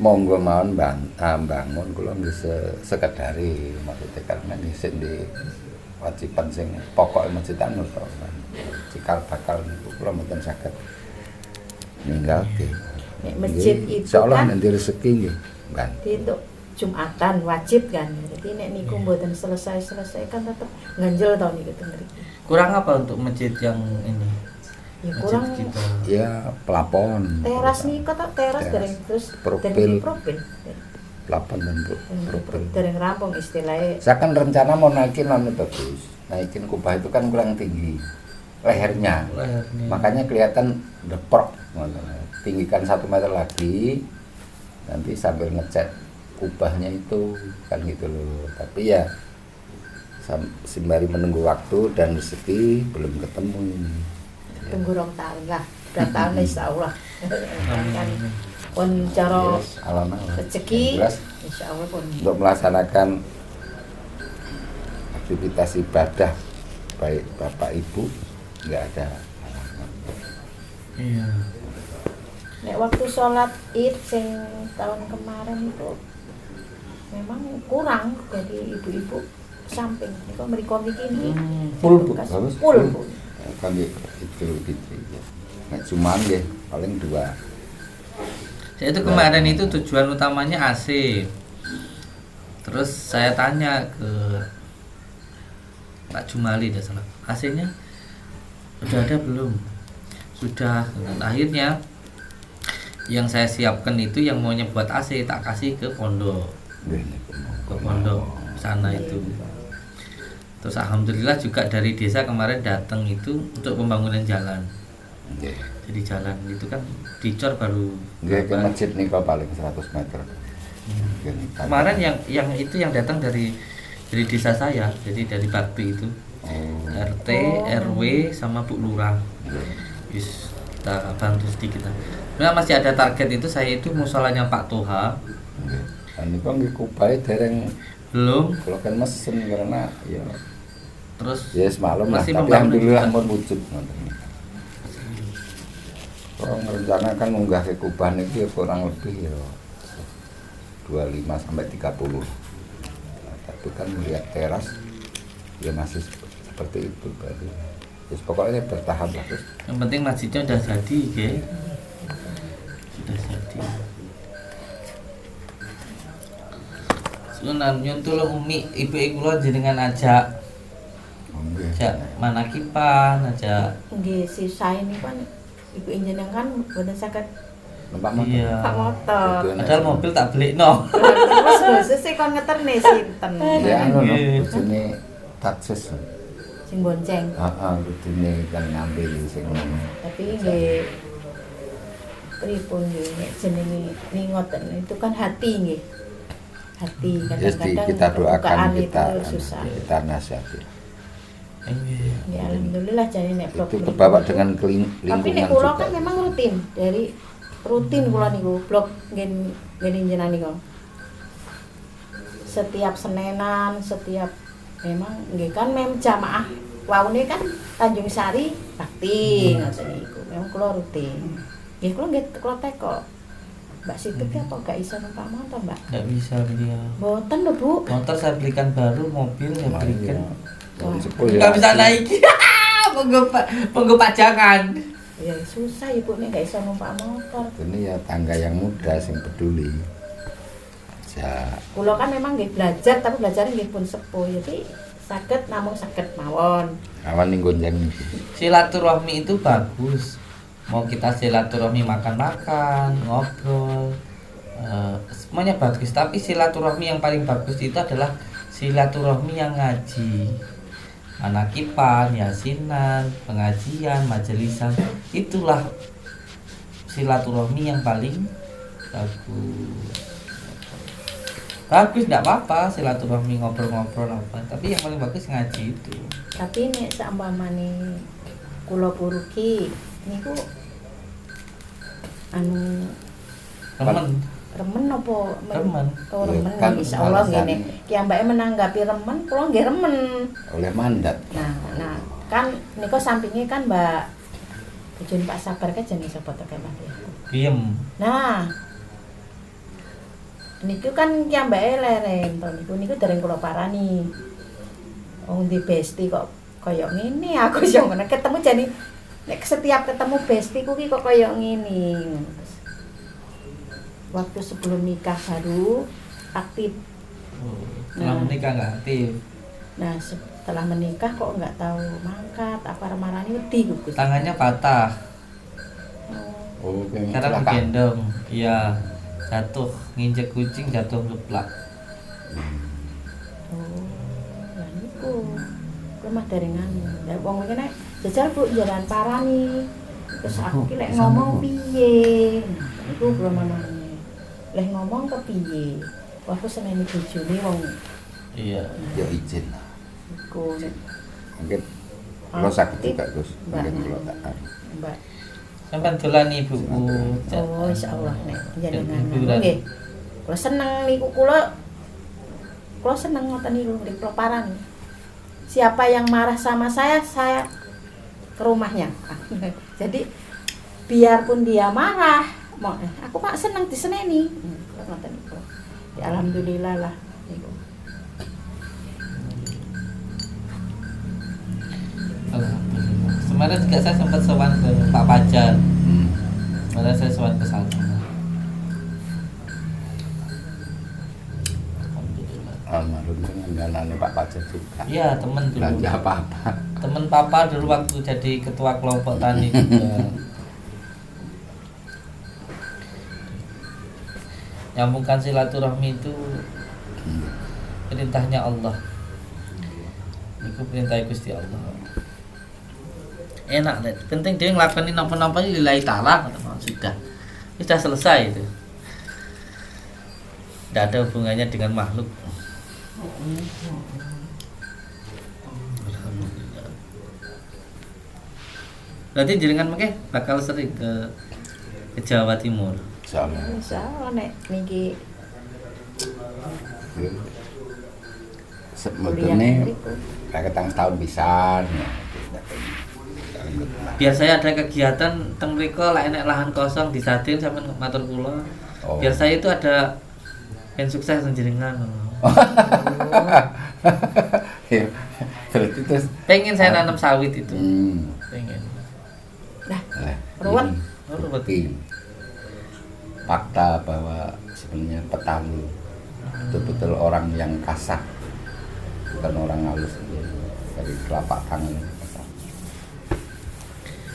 monggo mawon bangun kula nggih sekedari maksudnya karena ngisik di wajiban sing pokok masjid anu to. Cikal bakal niku kula mboten saged ninggalke. Nek masjid Nggih, itu insyaallah kan nanti rezeki nggih, Ban. di untuk Jumatan wajib kan. Jadi nek niku mboten selesai kan tetep ganjel to niku teng mriki. Kurang apa untuk masjid yang ini? Ya Masjid kurang kita. Ya plafon. teras niku ta teras dereng terus Profil. dereng profil. Plafon dan profil. Dereng rampung istilahnya. Saya kan rencana mau naikin anu bagus. Naikin kubah itu kan kurang tinggi lehernya. Lehernya. Makanya kelihatan deprok. Tinggikan 1 meter lagi. Nanti sambil ngecat kubahnya itu kan gitu loh. Tapi ya sembari menunggu waktu dan rezeki belum ketemu ini. Tunggu rong tahun lah. 2 tahun insyaallah. Kan Amin. pun cara Yes, alhamdulillah. rezeki Yang jelas insyaallah pun untuk melaksanakan aktivitas ibadah baik bapak ibu nggak ada halangan. Iya. nek waktu sholat Id sing tahun kemarin itu memang kurang dari ibu-ibu samping niku mriko mriki niki Full bu, bekas bagus. full Bu. Kami itu fitri ya. Nek cuman ya paling 2. Saya itu kemarin itu tujuan utamanya AC. Terus saya tanya ke Pak Jumali dah salah. AC-nya udah ada belum? Sudah. Dan akhirnya yang saya siapkan itu yang maunya buat AC tak kasih ke pondok. Ke pondok sana itu. Terus alhamdulillah juga dari desa kemarin datang itu untuk pembangunan jalan. Jadi jalan itu kan dicor baru Nggih ke masjid niku paling 100 meter. kemarin yang itu yang datang dari desa saya, jadi dari Bakti itu RT, RW sama Bu Lurah. Wis kita bantu sedikit lah. Nah, masih ada target itu saya itu musolanya Pak Toha. Nggih. Kan niku nggih kubahe dereng Belum. kula kan mesen karena ya Terus ya semalam lah masih tapi membangun alhamdulillah juga. pun wujud ngoten. Kalau merencanakan munggah ke kubah niki ya kurang lebih ya 25 sampai 30. Nah, tapi kan melihat teras ya masih seperti itu berarti. Terus pokoknya bertahap lah terus. Yang penting masjidnya udah jadi, nggih. Sudah jadi. Sunan nyun tulung umi ibu kula jenengan ajak manakipan, ajak Nggih sisa ini kan ibu injenengan kan boten saged numpak motor. iya. pak motor. Betul. Padahal mobil tak beli no. Terus khusus kan ngeterne sinten. Ya anu no, Iya. bojone taksis. Sing bonceng. Heeh, kudune kan ngambil sing Tapi nggih pripun nggih nek jenenge ningoten itu kan hati nggih. Hati Jadi kadang-kadang kita doakan, kebukaan kita itu susah. kita nasihati. Ya alhamdulillah jadi nek blog Itu niku. kebawa dengan Tapi lingkungan nek kula juga. kan memang rutin kula niku blog ngen jenengan niku. Setiap Senenan, setiap memang nggih kan jamaah waune kan Tanjung Sari bakti ngoten niku. Memang kula rutin. Nggih kula nggih kula teko. Mbak Siti ki apa gak iso numpak motor, Mbak? Nggak bisa dia. Mboten lho, Bu. Motor saya belikan baru, mobil saya belikan. Wah. Nggak bisa naik. Monggo pajangan. Ya susah ibu nek gak iso numpak motor. Ini ya tangga yang muda sing peduli. Ya, Kula kan memang nggih belajar tapi belajar nggih pun sepuh. Jadi saged namung saged mawon. awan ning gonjang iki. Silaturahmi itu bagus. Mau kita silaturahmi makan-makan, ngobrol, semuanya bagus. Tapi silaturahmi yang paling bagus itu adalah silaturahmi yang ngaji, manakipan, yasinan, pengajian, majelisan. Itulah silaturahmi yang paling bagus. Bagus, tidak apa-apa silaturahmi ngobrol-ngobrol apa. Tapi yang paling bagus ngaji itu. Tapi nek saumpamane kula puruki niku anu remen apa Remen. Oh, remen Kan insyaallah alasan. ngene. Ki ambake menanggapi remen, kula nggih remen. Oleh mandat. Nah, kan niku sampinge kan Mbak bojone Pak Sabar kan jenenge sapa to Mbak ya. Diem. Nah, niku kan ki ambake lereng to niku dereng kula parani. Wong di besti kok kaya ngene aku yo ngono ketemu jane nek setiap ketemu bestiku ki kok kaya ngene. Waktu sebelum nikah baru aktif. Setelah Nah. menikah nggak aktif. Nah, setelah menikah kok nggak tahu mangkat apa marani wedi Gus. Tangannya patah Oh, pengen karena celaka. menggendong. Iya, jatuh nginjek kucing, jatuh geplak. Oh, ya niku. Lemah daringan. Lah wong iki nek jajal Bu jalan parani. Terus aku ki lek ngomong piye? Nah, iku kula mamane. Lek ngomong ke piye? Wah, aku seneni bojone wong Iya. Ya izin lah. iku nek Mungkin lo sakit juga Gus. Mbak. Mungkin lo tak. Mbak. Sampai dolan ibuku. Oh, insyaallah nek jenengan Hiburan. nggih. Kula seneng niku kula seneng ngoten niku nggih kula parani. Siapa yang marah sama saya ke rumahnya. Jadi biarpun dia marah, aku mak seneng diseneni. Ngoten niku. Ya alhamdulillah lah niku. Alhamdulillah. Kemarin juga saya sempat sowan ke Pak Pajar. Kemarin saya sowan ke sana. Alhamdulillah. Almarhum dengan danane Pak Pajar juga. Iya, temen dulu. Belanja apa-apa. Temen papa dulu waktu jadi ketua kelompok tani juga. Nyambungkan silaturahmi itu perintahnya Allah. Itu perintah Gusti Allah. Enak deh. Penting dia ngelakuin napa-napa lillahi ta'ala, sudah selesai itu. Tidak ada hubungannya dengan makhluk. Alhamdulillah. Berarti jenengan mungkin bakal sering ke Jawa Timur. Sama. Insyaallah nek niki Sebetulnya kayak ketang setahun pisan. Biasanya ada kegiatan teng mriko lek enek lahan kosong disadin sampean matur kula. Oh. Biar saya itu ada Pengen sukses jenengan. Ya, berarti terus Pengen saya nanam sawit itu. Pengen. Nah, Nah, ruwet. ini Ruwet. bukti fakta bahwa sebenarnya petani betul-betul orang yang kasar, bukan orang halus, ya, dari telapak tangan kasar.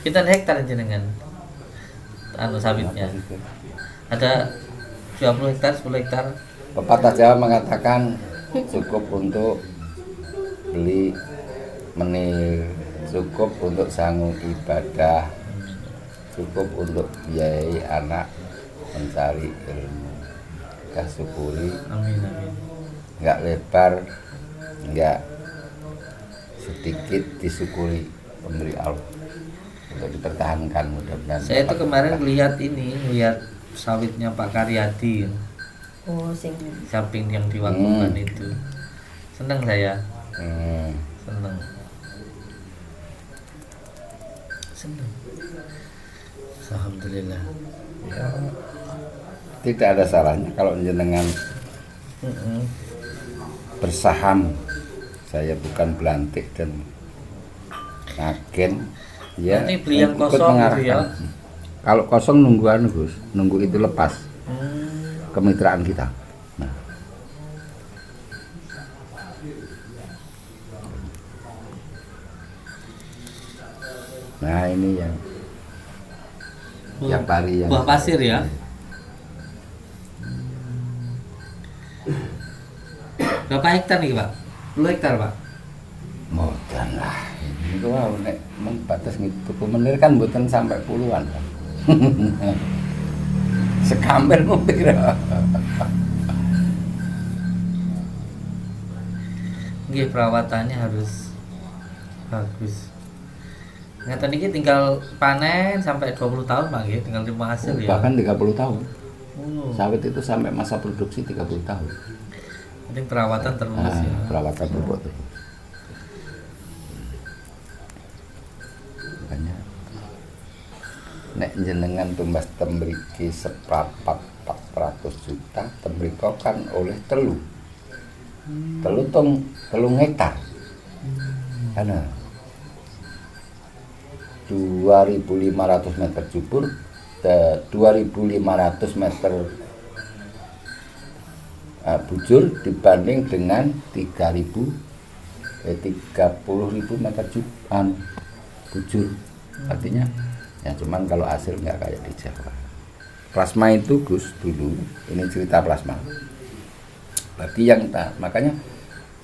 Kita hektar jenengan. Sawitnya. Ada 20 hektar, 10 hektar. Pepatah Jawa mengatakan cukup untuk beli menir, cukup untuk sanggup ibadah, cukup untuk biayai anak mencari ilmu. Kita syukuri, Amin amin. nggak lebar, nggak sedikit disyukuri pemberi Allah untuk dipertahankan mudah-mudahan. Saya itu dapat kemarin berkah. lihat sawitnya Pak Karyadi, Oh, sing samping yang di Wakungan itu. Seneng saya, seneng. Seneng. Alhamdulillah. Ya, tidak ada salahnya kalau jenengan bersaham. Saya bukan belantik dan agen, ya. Nanti beli yang ikut kosong gitu mengarahkan. ya. Kalau kosong nunggu anu Gus, nunggu itu lepas kemitraan kita. Nah ini yang pari yang Buah pasir ya. Berapa hektar nih Pak? 10 hektar Pak? Modan lah. Ini wow, nek batas tuku menir kan mboten sampai puluhan. Sekamber mobil. Nggih, perawatannya harus bagus. Ngeten iki tinggal panen sampai 20 tahun Pak nggih, tinggal terima hasil ya. Bahkan 30 tahun. Oh, Sawit itu sampai masa produksi 30 tahun. penting perawatan terus ya. Perawatan pupuk terus. Makanya nek jenengan tumbas tembriki seprapat 400 juta, tembriko kan oleh telung hektar. Karena 2.500 meter jubur, 2.500 meter bujur dibanding dengan 30.000 meter bujur. Artinya ya cuman kalau hasil nggak kayak di Jawa. Plasma itu Gus dulu, ini cerita plasma. Berarti makanya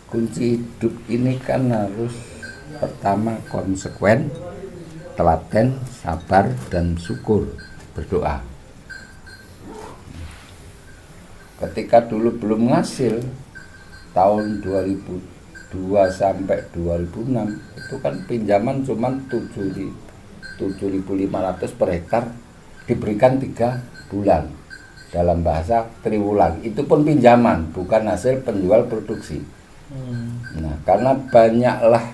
kunci hidup ini kan harus pertama konsekuen, telaten, sabar dan syukur, berdoa. Ketika dulu belum ngasil tahun 2002 sampai 2006 itu kan pinjaman cuma 7.500 per hektar diberikan 3 bulan, dalam bahasa triwulan. Itu pun pinjaman, bukan hasil penjual produksi. Nah, karena banyaklah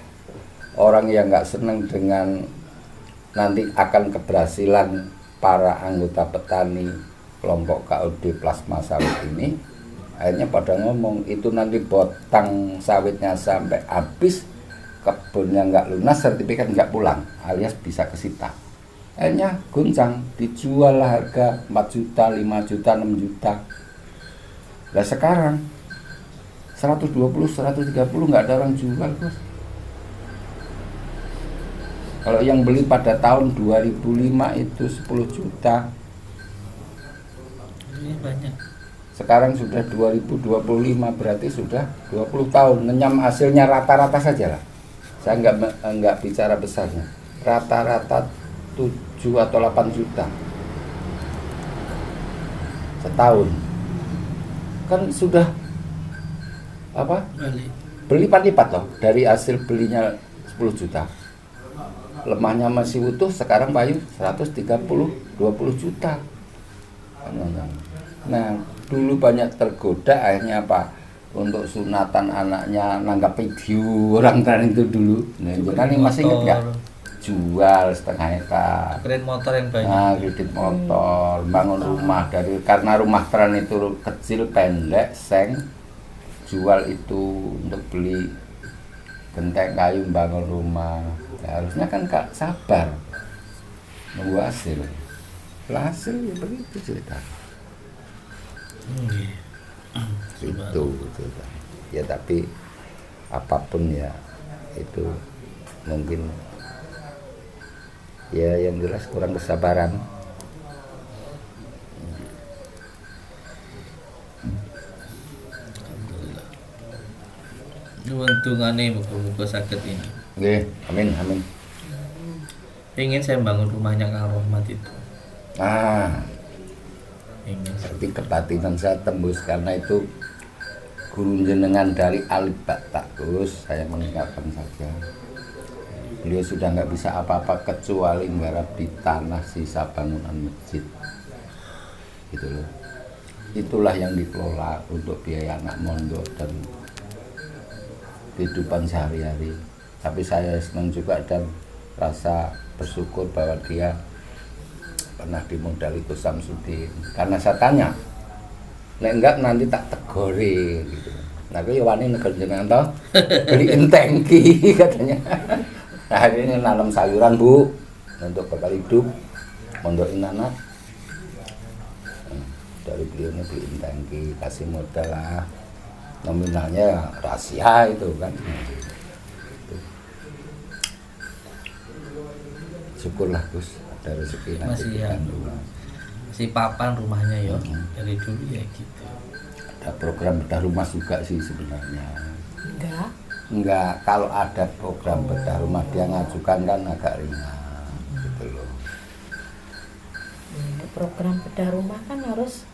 orang yang nggak senang dengan nanti akan keberhasilan para anggota petani kelompok KUD plasma sawit ini, akhirnya pada ngomong itu nanti botang sawitnya sampai habis, kebunnya nggak lunas, sertifikat nggak pulang, alias bisa kesita. Akhirnya guncang, dijual lah harga 4 juta, 5 juta, 6 juta. Nah sekarang 120, 130 nggak ada orang jual Bos. Kalau yang beli pada tahun 2005 itu 10 juta. Ini banyak. Sekarang sudah 2025, berarti sudah 20 tahun. Ngenyam hasilnya rata-rata saja lah. Saya nggak bicara besarnya. Rata-rata 7 atau 8 juta setahun. Kan sudah apa? Beli lipat loh dari hasil belinya 10 juta. Lemahnya masih utuh, sekarang Bayu 130, 20 juta. Nah, dulu banyak tergoda, akhirnya apa? Untuk sunatan anaknya nanggap video orang tren itu dulu. Nah, kan masih ingat nggak? jual setengah hektar. Kredit motor yang banyak. Nah, kredit motor, bangun rumah karena rumah tren itu kecil pendek, seng, jual itu untuk beli genteng kayu bangun rumah. Ya, harusnya kan Kak sabar nunggu hasil. Hasil ya begitu cerita. Itu gitu. Ya tapi apapun ya itu mungkin ya yang jelas kurang kesabaran. Untungane muga-muga sakit ini. Nggih, amin amin. Pengen saya bangun rumahnya Kang Rohmat itu. Pengen. Seperti kebatinan saya tembus karena itu guru jenengan dari Alif Baktakus, saya mengingatkan saja. Beliau sudah nggak bisa apa-apa kecuali nggarap di tanah sisa bangunan masjid. Gitu loh. Itulah yang dikelola untuk biaya anak mondok dan kehidupan sehari-hari. Tapi saya senang juga dan rasa bersyukur bahwa dia pernah dimodali Gus Samsudin. Karena saya tanya, nek enggak nanti tak tegori gitu. Nah, aku ya wani negor jenengan toh. Beliin tangki katanya. Nah, hari ini nanam sayuran, Bu, untuk bekal hidup, mondokin anak. Dari beliau ini beliin tangki, kasih modal lah. Nominalnya rahasia itu kan. Syukurlah Gus, ada rezeki nanti Masih ya. Si papan rumahnya ya. Dari dulu ya gitu. Ada program bedah rumah juga sih sebenarnya. Enggak, kalau ada program bedah rumah dia ngajukan kan agak ringan gitu loh. Program bedah rumah kan harus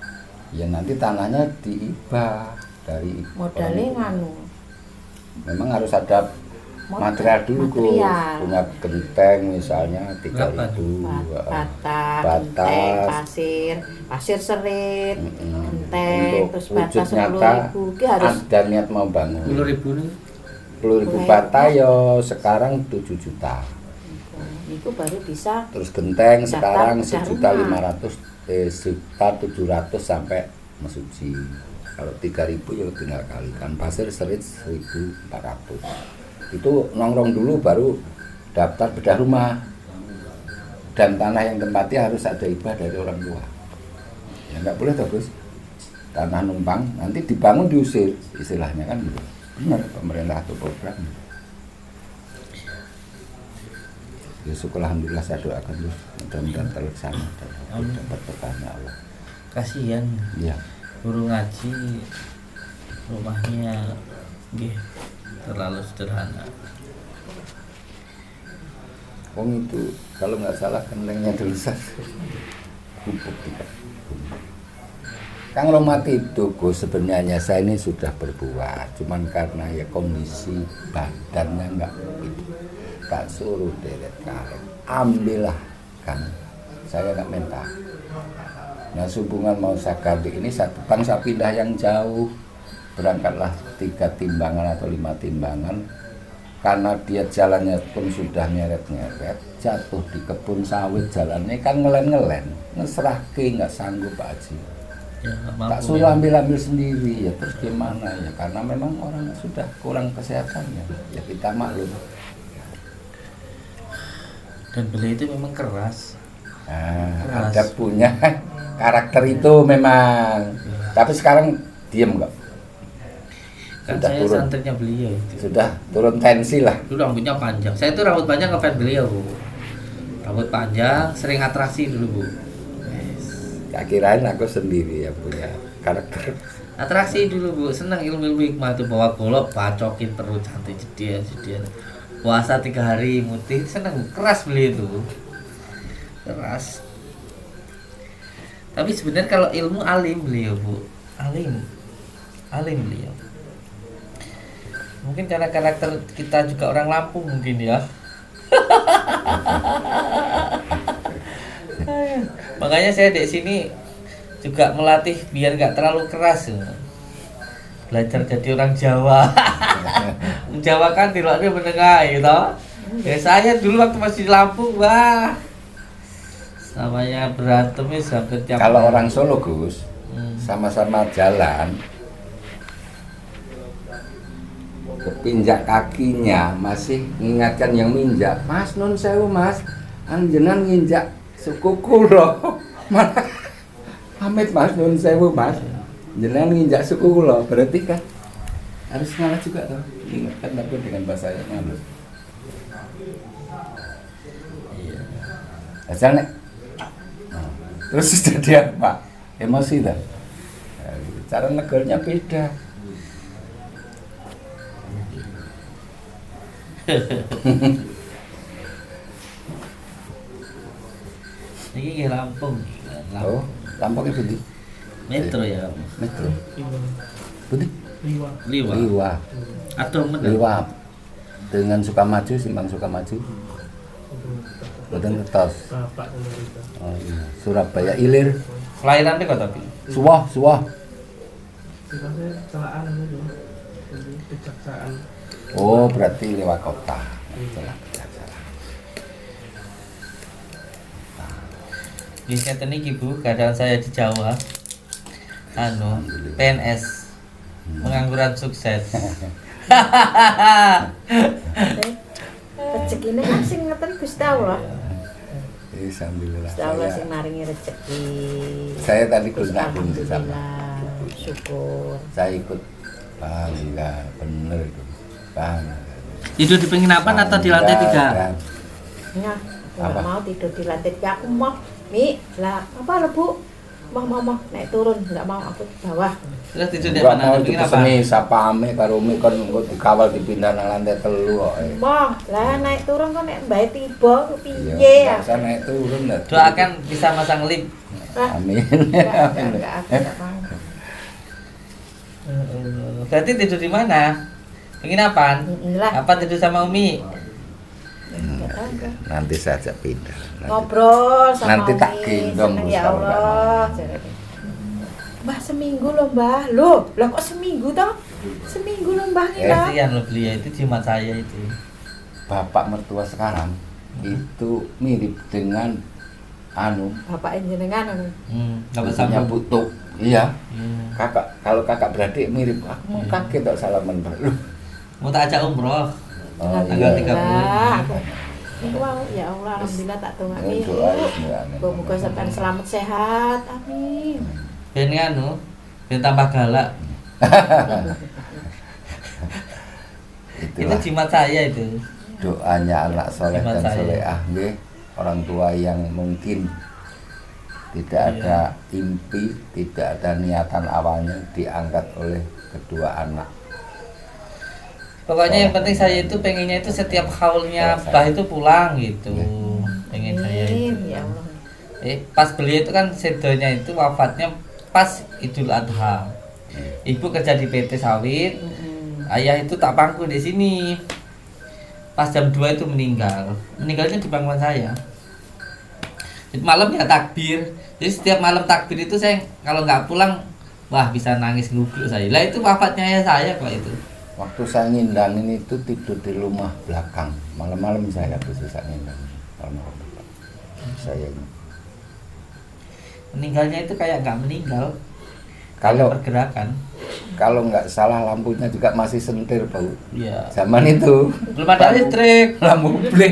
Ya nanti tanahnya diibah dari modalnya nganu. Memang harus ada material dulu Gus. Punya genteng misalnya 3.000, bata, genteng, pasir serit, genteng, terus bata 10.000. Ki harus ada niat mau bangun 10.000 nih. 10.000 bata yo sekarang 7 juta. Itu baru bisa. Terus genteng Daftar sekarang bedah 1.700 sampai mesuci. Kalau 3.000 ya tinggal kalikan. Pasir serit 1.400. Itu nongkrong dulu baru daftar bedah rumah. Dan tanah yang tempatnya harus ada hibah dari orang tua. Ya nggak boleh toh Gus. Tanah numpang nanti dibangun diusir istilahnya kan gitu. Benar pemerintah atau program. Ya syukur alhamdulillah saya doakan Gus. Mudah-mudahan terlaksana dan dapat berkahnya Allah. Kasihan. Iya. Guru ngaji rumahnya terlalu sederhana. Wong itu kalau nggak salah gentengnya dulu gubuk tidak. Kang Rohmat itu Gus sebenarnya saya ini sudah berbuat, cuman karena ya kondisi badannya nggak begitu. Tak suruh deret karet, ambillah kan, saya nggak minta. Nah hubungan mau saya ganti ini satu bangsa pindah yang jauh, berangkatlah 3 timbangan atau 5 timbangan. Karena dia jalannya pun sudah nyeret-nyeret, jatuh di kebun sawit jalannya kan ngelen-ngelen, ngeserahke nggak sanggup Pak Haji. Ya, Tak suruh ambil-ambil sendiri ya terus gimana ya karena memang orang sudah kurang kesehatannya ya kita maklum. Dan beliau itu memang keras. Nah, ada punya karakter itu memang, tapi sekarang diem kok. Kan Sudah saya turun. santrinya beliau itu. Sudah turun tensi lah. Dulu rambutnya panjang. Saya tuh rambut panjang ngefans beliau, Bu. Rambut panjang, sering atraksi dulu, Bu. Yes. Tak kirain aku sendiri ya punya karakter. Atraksi dulu, Bu. Senang ilmu-ilmu hikmah itu bawa golok, bacokin terus cantik jedian. Puasa 3 hari mutih, senang keras beliau itu. Keras. Tapi sebenarnya kalau ilmu alim beliau, Bu. Alim beliau. Mungkin karena karakter kita juga orang Lampung mungkin ya. Makanya saya di sini juga melatih biar nggak terlalu keras. Belajar jadi orang Jawa. Jawa kan tilaknya menengah gitu. Ya saya dulu waktu masih di Lampung, wah. Namanya berantem ya sampai tiap Kalau hari. orang Solo Gus, sama-sama jalan, kepinjak kakinya masih mengingatkan yang minjak. Mas nun sewu mas, anjenan nginjak suku kulo. Mana pamit mas nun sewu mas, jenengan nginjak suku kulo. Berarti kan harus ngalah juga tuh. Ingatkan tapi dengan bahasa yang halus. Iya. Asal nek. Terus jadi apa? Emosi dah. Cara negornya beda. Ini ke Lampung. Oh, Lampung itu di Metro ya. metro. Budi? Liwa. Liwa. Atau mana? Liwa. Dengan Sukamaju, Simpang Sukamaju. Boten Ketos. Bapak itu. Oh, iya. Surabaya Ilir. Kelahiran di kota Pi. Suwah, Suwah. Sifatnya celaan itu. Jadi kejaksaan. Oh, berarti lewat kota. Salah. Di ngeten iki Bu, keadaan saya di Jawa. PNS. Pengangguran sukses. Rezekine kan sing ngeten Gusti Allah. Alhamdulillah. Gusti Allah sing maringi rezeki. Saya tadi gunakan sama. Alhamdulillah, syukur. Saya ikut bangga, bener itu. Bangga. Tidur di penginapan atau di lantai 3? Ya, Apa? nggak mau tidur di lantai 3. Aku mau, Mi, lah apa lo Bu? Mau naik turun, nggak mau aku di bawah. Terus tidur di Enggak mana? mau Di penginapan. dipeseni sapame karo mi kon engko dikawal dipindah nang lantai 3 kok. Mau, lah naik turun kan nek mbae tiba piye Iya, ya? bisa naik turun dah. Doakan bisa masang lift. Lah, Amin. enggak, aku nggak mau. Berarti tidur di mana? Penginapan? Lah, Apa tidur sama Umi? nggak tahu, enggak. Nanti saja pindah. Ngobrol sama Nanti tak Umi, gendong, seneng Bu, ya kalau nggak Allah. mau. Mbah seminggu loh Mbah. Loh, lah kok seminggu toh? Seminggu loh Mbah kita. Kasihan loh beliau itu jimat saya itu. Bapak mertua sekarang itu mirip dengan Bapak jenengan anu. Enggak bisa punya butuh. Iya. Hmm. Kakak, kalau kakak beradik mirip. Aku mau kaget tak salaman Pak. Loh. Mau tak ajak umroh. Oh, Tanggal iya. 30. Aku wow, ya Allah, alhamdulillah tak tunggu. Doa ya. Muga sampean selamat sehat. Amin. Ben nganu, ben tambah galak. Itu Itulah jimat saya itu. doanya anak soleh Jimat dan saya. solehah nggih. Orang tua yang mungkin tidak Iya. ada impi, tidak ada niatan awalnya diangkat oleh kedua anak. Pokoknya yang penting saya itu pengennya itu setiap haulnya Mbah itu pulang gitu. Pengen saya itu. Amin, ya Allah. Pas beliau itu kan sedonya itu wafatnya pas Idul Adha. Ibu kerja di PT sawit, ayah itu tak pangku di sini. Pas jam 2 itu meninggal. Meninggalnya di pangkuan saya. Jadi malam ya takbir. Jadi setiap malam takbir itu saya kalau nggak pulang, wah bisa nangis ngubruk saya. Lah itu wafatnya ayah saya kok itu. Waktu saya ngindangin itu tidur di rumah belakang. Malam-malam saya bisa ngindangin. Malam-malam. Saya Meninggalnya itu kayak nggak meninggal. kalau Pergerakan. kalau nggak salah lampunya juga masih sentir bau. Iya. Zaman itu Belum ada listrik. lampu ble.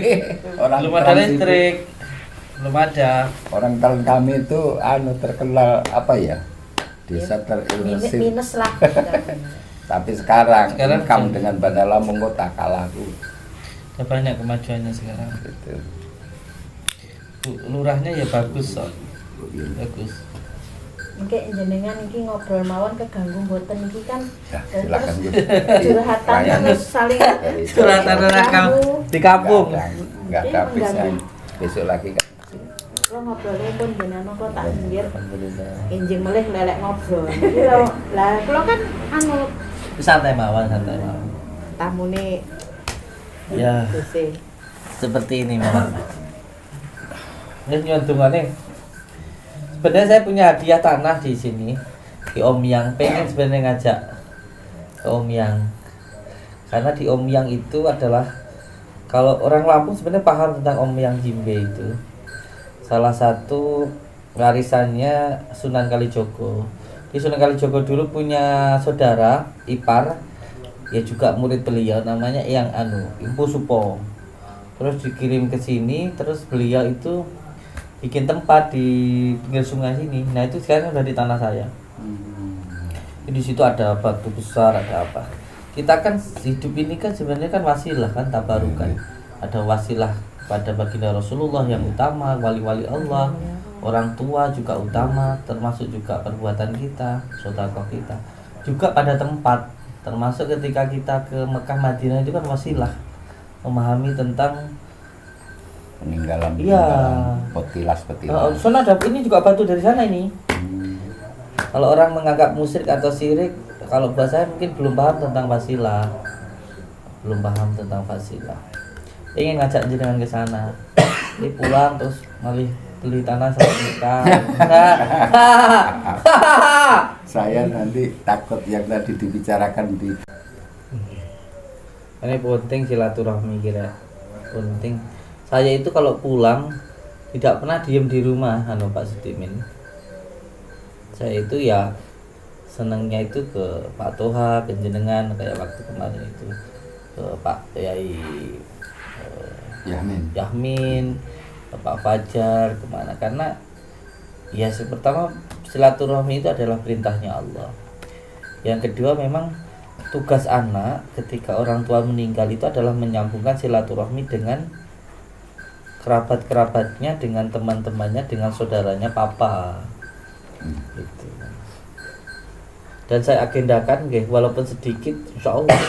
Orang Belum ada trans itu. listrik. Belum ada. Orang tahun kami itu terkenal apa ya? Desa Minus, terilusif. minus lah. Tapi sekarang Sekarang income jam- dengan Bandar Lampung kota kalahku. Udah banyak kemajuannya sekarang. Gitu. Lurahnya ya bagus kok. Bagus. Oke, jenengan iki ngobrol mawon keganggu mboten iki kan. Ya, Dan silakan terus Gus. curhatan Banyak. terus saling Curhatan orang di kampung. Nggak ada habisnya. Besok lagi kan. Lo ngobrolnya pun jenengan kok tak sindir. Alhamdulillah. Injing melih lelek ngobrol. Iki lho, lah kula kan anu Santai mawon, santai mawon. tamune Ya, Gusti. seperti ini mawon. Ini nyontungannya. Sebenarnya saya punya hadiah tanah di sini di Om Yang. Pengen sebenarnya ngajak ke Om Yang. Karena di Om Yang itu adalah Kalau orang Lampung sebenarnya paham tentang Om Yang Jimbe itu. Salah satu warisannya Sunan Kalijogo. Di Sunan Kalijogo dulu punya saudara ipar, ya juga murid beliau, namanya Eyang Impu Supo. Terus dikirim ke sini, terus beliau itu bikin tempat di pinggir sungai sini. Nah itu sekarang udah di tanah saya. Di situ ada batu besar, ada apa. Kita kan hidup ini kan sebenarnya kan wasilah kan, tabarukan. Ada wasilah pada baginda Rasulullah yang utama, wali-wali Allah, orang tua juga utama, termasuk juga perbuatan kita, sedekah kita. Juga pada tempat, termasuk ketika kita ke Mekah Madinah itu kan wasilah, memahami tentang peninggalan iya, petilas. soalnya ada ini juga batu dari sana ini. Kalau orang menganggap musyrik atau syirik, kalau buat saya mungkin belum paham tentang wasilah, belum paham tentang wasilah. Ingin ngajak jenengan ke sana, ini pulang terus malih beli tanah sama nikah. Saya nanti takut yang tadi dibicarakan di Ini penting silaturahmi kira, penting. Saya itu kalau pulang tidak pernah diem di rumah, Pak Sudimin. Saya itu ya senangnya itu ke Pak Toha, ke jenengan kayak waktu kemarin itu ke Pak Yai Yahmin, ke Pak Fajar, kemana, karena ya pertama silaturahmi itu adalah perintahnya Allah. Yang kedua memang tugas anak ketika orang tua meninggal itu adalah menyambungkan silaturahmi dengan kerabat-kerabatnya, dengan teman-temannya, dengan saudaranya papa gitu. Dan saya agendakan walaupun sedikit, insya Allah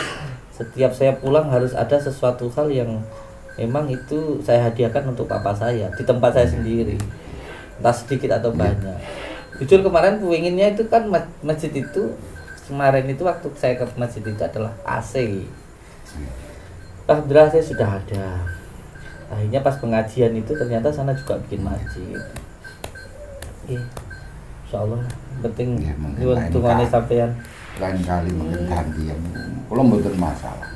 setiap saya pulang harus ada sesuatu hal yang memang itu saya hadiahkan untuk papa saya di tempat saya sendiri, entah sedikit atau banyak. Jujur kemarin pengennya itu kan masjid itu kemarin itu waktu saya ke masjid itu adalah AC. Alhamdulillah saya sudah ada. Akhirnya pas pengajian itu ternyata sana juga bikin masjid. Insya Allah penting hitungannya sampean. Lain kali mungkin gantian. Kalau mboten masalah.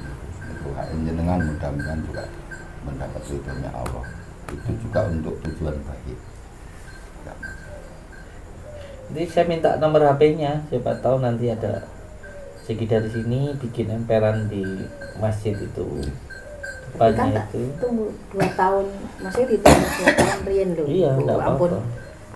Doain jenengan mudah-mudahan juga mendapat ridhonya Allah. Itu juga untuk tujuan baik. Jadi saya minta nomor HP-nya, siapa tahu nanti ada segi dari sini bikin emperan di masjid itu. Kan Depannya itu. tunggu 2 tahun, maksudnya ditunggu 2 tahun riyen lho. Iya, Bu, enggak apa-apa.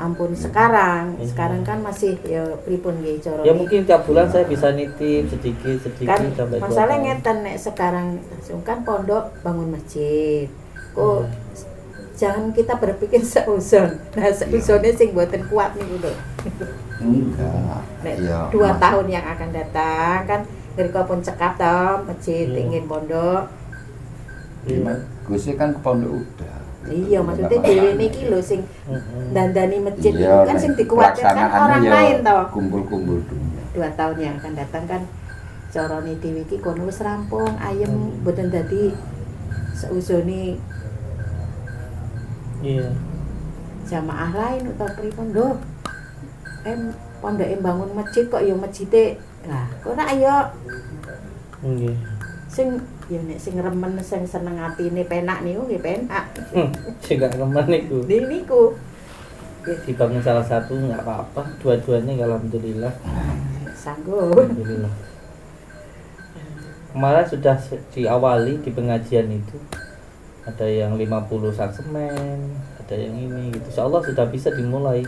ampun sekarang Iya. kan masih ya pripun nggih cara. Ya mungkin tiap bulan saya bisa nitip sedikit kan sampai 2 masalah tahun. ngeten nek sekarang langsung kan pondok bangun masjid. Kok jangan kita berpikir seuzon. Nah, seuzonnya sing mboten kuat niku lho. Enggak. Nek Ya, 2 tahun yang akan datang kan ngriko pun cekap to masjid ingin pondok. Gusnya kan ke pondok udah. Iya, maksudnya dhewe niki lho sing dandani masjid itu Iya, kan sing nek dikuatirkan pelaksanaannya orang ya lain to. Kumpul-kumpul dulu. 2 tahun yang akan datang kan carane dhewe iki kono wis rampung, ayem mboten dadi seuzone Iya. jamaah lain utawa pripun lho. Pondoke bangun masjid kok ya masjide. Lah, kok nek ayo Nggih. sing ya nek sing remen sing seneng atine penak niku nggih penak. Sing gak remen niku. Niku Dibangun salah satu nggak apa-apa, dua-duanya alhamdulillah. sanggup. Alhamdulillah. Kemarin sudah diawali di pengajian itu. Ada yang 50 sak semen, ada yang ini gitu. Insyaallah sudah bisa dimulai.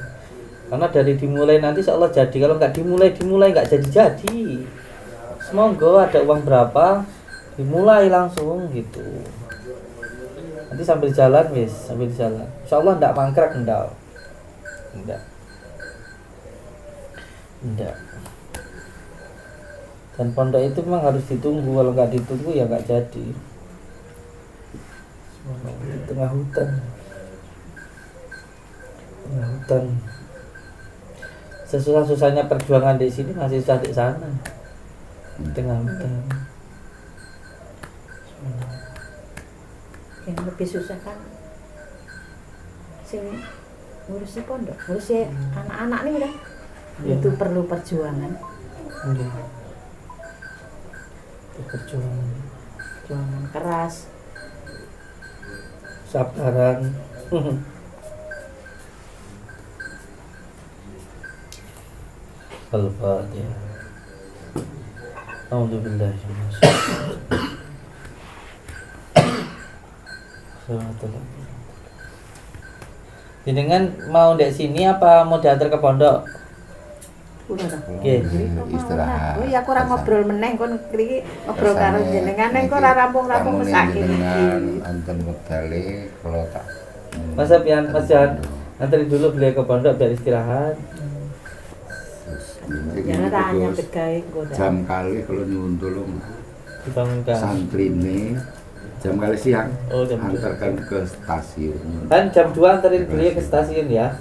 Karena dari dimulai nanti insyaallah jadi. Kalau nggak dimulai nggak jadi. Semoga ada uang berapa dimulai langsung gitu. Nanti sambil jalan sambil jalan. Insyaallah enggak mangkrak enggak. Dan pondok itu memang harus ditunggu, kalau nggak ditunggu ya nggak jadi. Di tengah hutan. Sesusah-susahnya perjuangan di sini masih susah di sana. Di tengah hutan. Yang lebih susah kan sing ngurusi pondok, ngurusi anak-anak nih udah. Iya. Itu perlu perjuangan. Iya. Perjuangan Perjuangan keras. sabaran. Al-Fatihah. Alhamdulillah. Jenengan mau ndek sini apa mau diantar ke pondok? Udah dah. Nggih. Istirahat. Oh ya kurang ngobrol meneng kon iki ngobrol karo jenengan neng kok ora rampung-rampung mesake dengan iki. anten wektale kalau tak Mas Pian, Mas Jan, anterin dulu beliau ke pondok biar istirahat. Jangan tanya begawe goda. jam kali kalau nyuwun tolong Dibangunkan. santri ini jam kali siang Oh, jam 2. antarkan ke stasiun Kan jam 2 anterin beliau ke stasiun ya.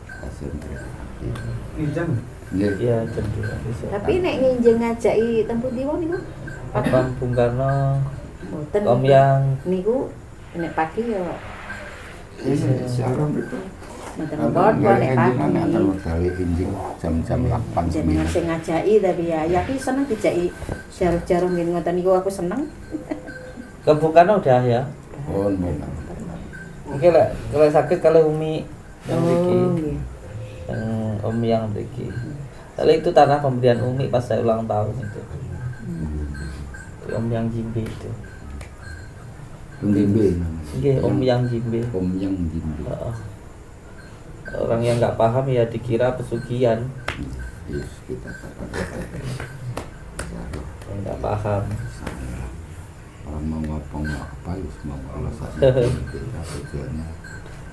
stasiun kereta api. Pinjam. Nggih. Iya, jam 2. Bisa. Tapi nek nginjeng ngajaki tempuh diwo niku. Bang Bung Karno, Mboten. Om Yang. Niku nek pagi ya Siaran itu mboten antar mbon nek antar pagi. wektale injing jam-jam 8 Jenengan 9 sing ngajaki tapi ya aku seneng dijaki jarum-jarum ngene ngoten niku aku seneng. Ke Bung Karno udah ya. oh memang Oke lah, kalau sakit kalau Umi yang Riki, nggih. yang Om yang Riki. Kalau itu tanah pemberian Umi pas saya ulang tahun itu. Om yang Jimbe itu. Jimbe Nggih, Om yang Jimbe. Om yang Jimbe Heeh. Orang yang nggak paham ya dikira pesugihan, yes kita katakan yang nggak paham. orang mau apa ya semua Allah saja tujuannya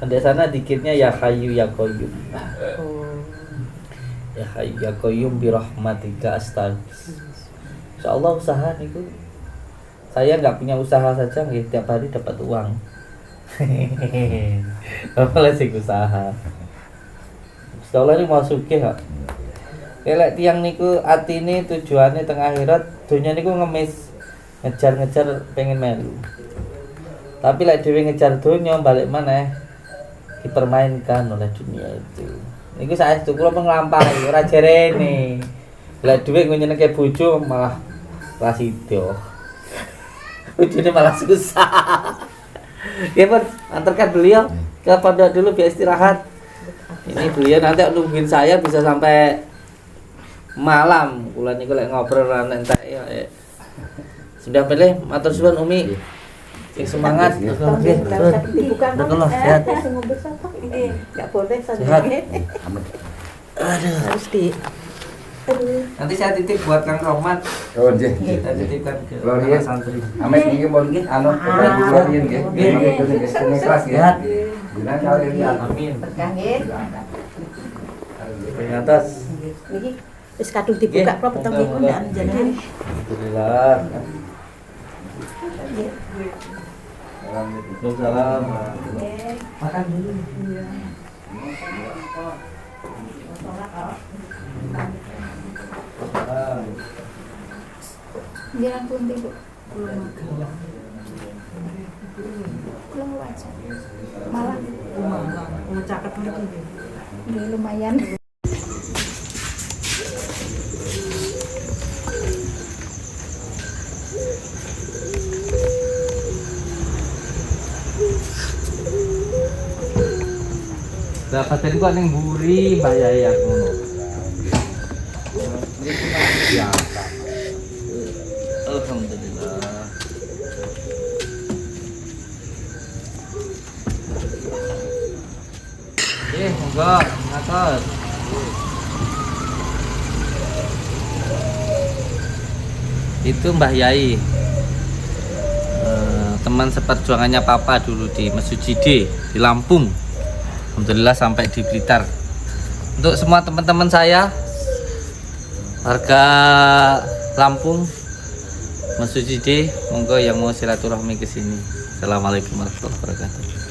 Di sana dikitnya ya Hayyu ya Qayyum. Oh. Ya Hayyu ya Qayyum bi rahmatika astaghfir. Insyaallah usaha niku. Saya nggak punya usaha saja nggih tiap hari dapat uang. Apalagi sih usaha. Insyaallah ini mau sugih kok. Kelek tiang niku atine tujuannya tengah akhirat, dunia niku ngemis ngejar-ngejar pengen melu. Tapi lek dhewe ngejar dunia balik maneh dipermainkan oleh dunia itu. Niku saestu kula nglampahi ora jerene. Lek dhuwit nyenengke bojo malah ra sida. Bojone malah susah. Ya, Pak, antarkan beliau ke pondok dulu biar istirahat. Ini beliau nanti nungguin saya bisa sampai malam. Kula niku lek ngobrol ra entek ya. Sudah pilih matur suwun Umi. Sing semangat. Nggih. Dibuka kan? Betul, sehat. Sing ngombe sapa? Enggak boleh Sehat. sanjane. Aduh. Harus di Nanti saya titip buat Kang Rohmat. oh nggih Kita titipkan ke Gloria. anak santri. amet niki mon nggih anu kepada Gloria nggih nggih kelas nggih dina kali lihat Amin. berkah nggih. Di atas. Niki wis kadung dibuka kok peteng niku ndak jenengan. Alhamdulillah. Waalaikumsalam. Makan dulu. Jangan pun Bu. Belum wajar. Malah Cakep lagi. ini lumayan. Dapat tadi kok ning mburi Mbak Yai aku. Ya. Alhamdulillah. Monggo, ngatur. Itu Mbah Yai. Teman seperjuangannya Papa dulu di Mesujide di Lampung. Alhamdulillah sampai di Blitar. Untuk semua teman-teman saya warga Lampung, Mesujide, monggo yang mau silaturahmi ke sini. Assalamualaikum warahmatullahi wabarakatuh.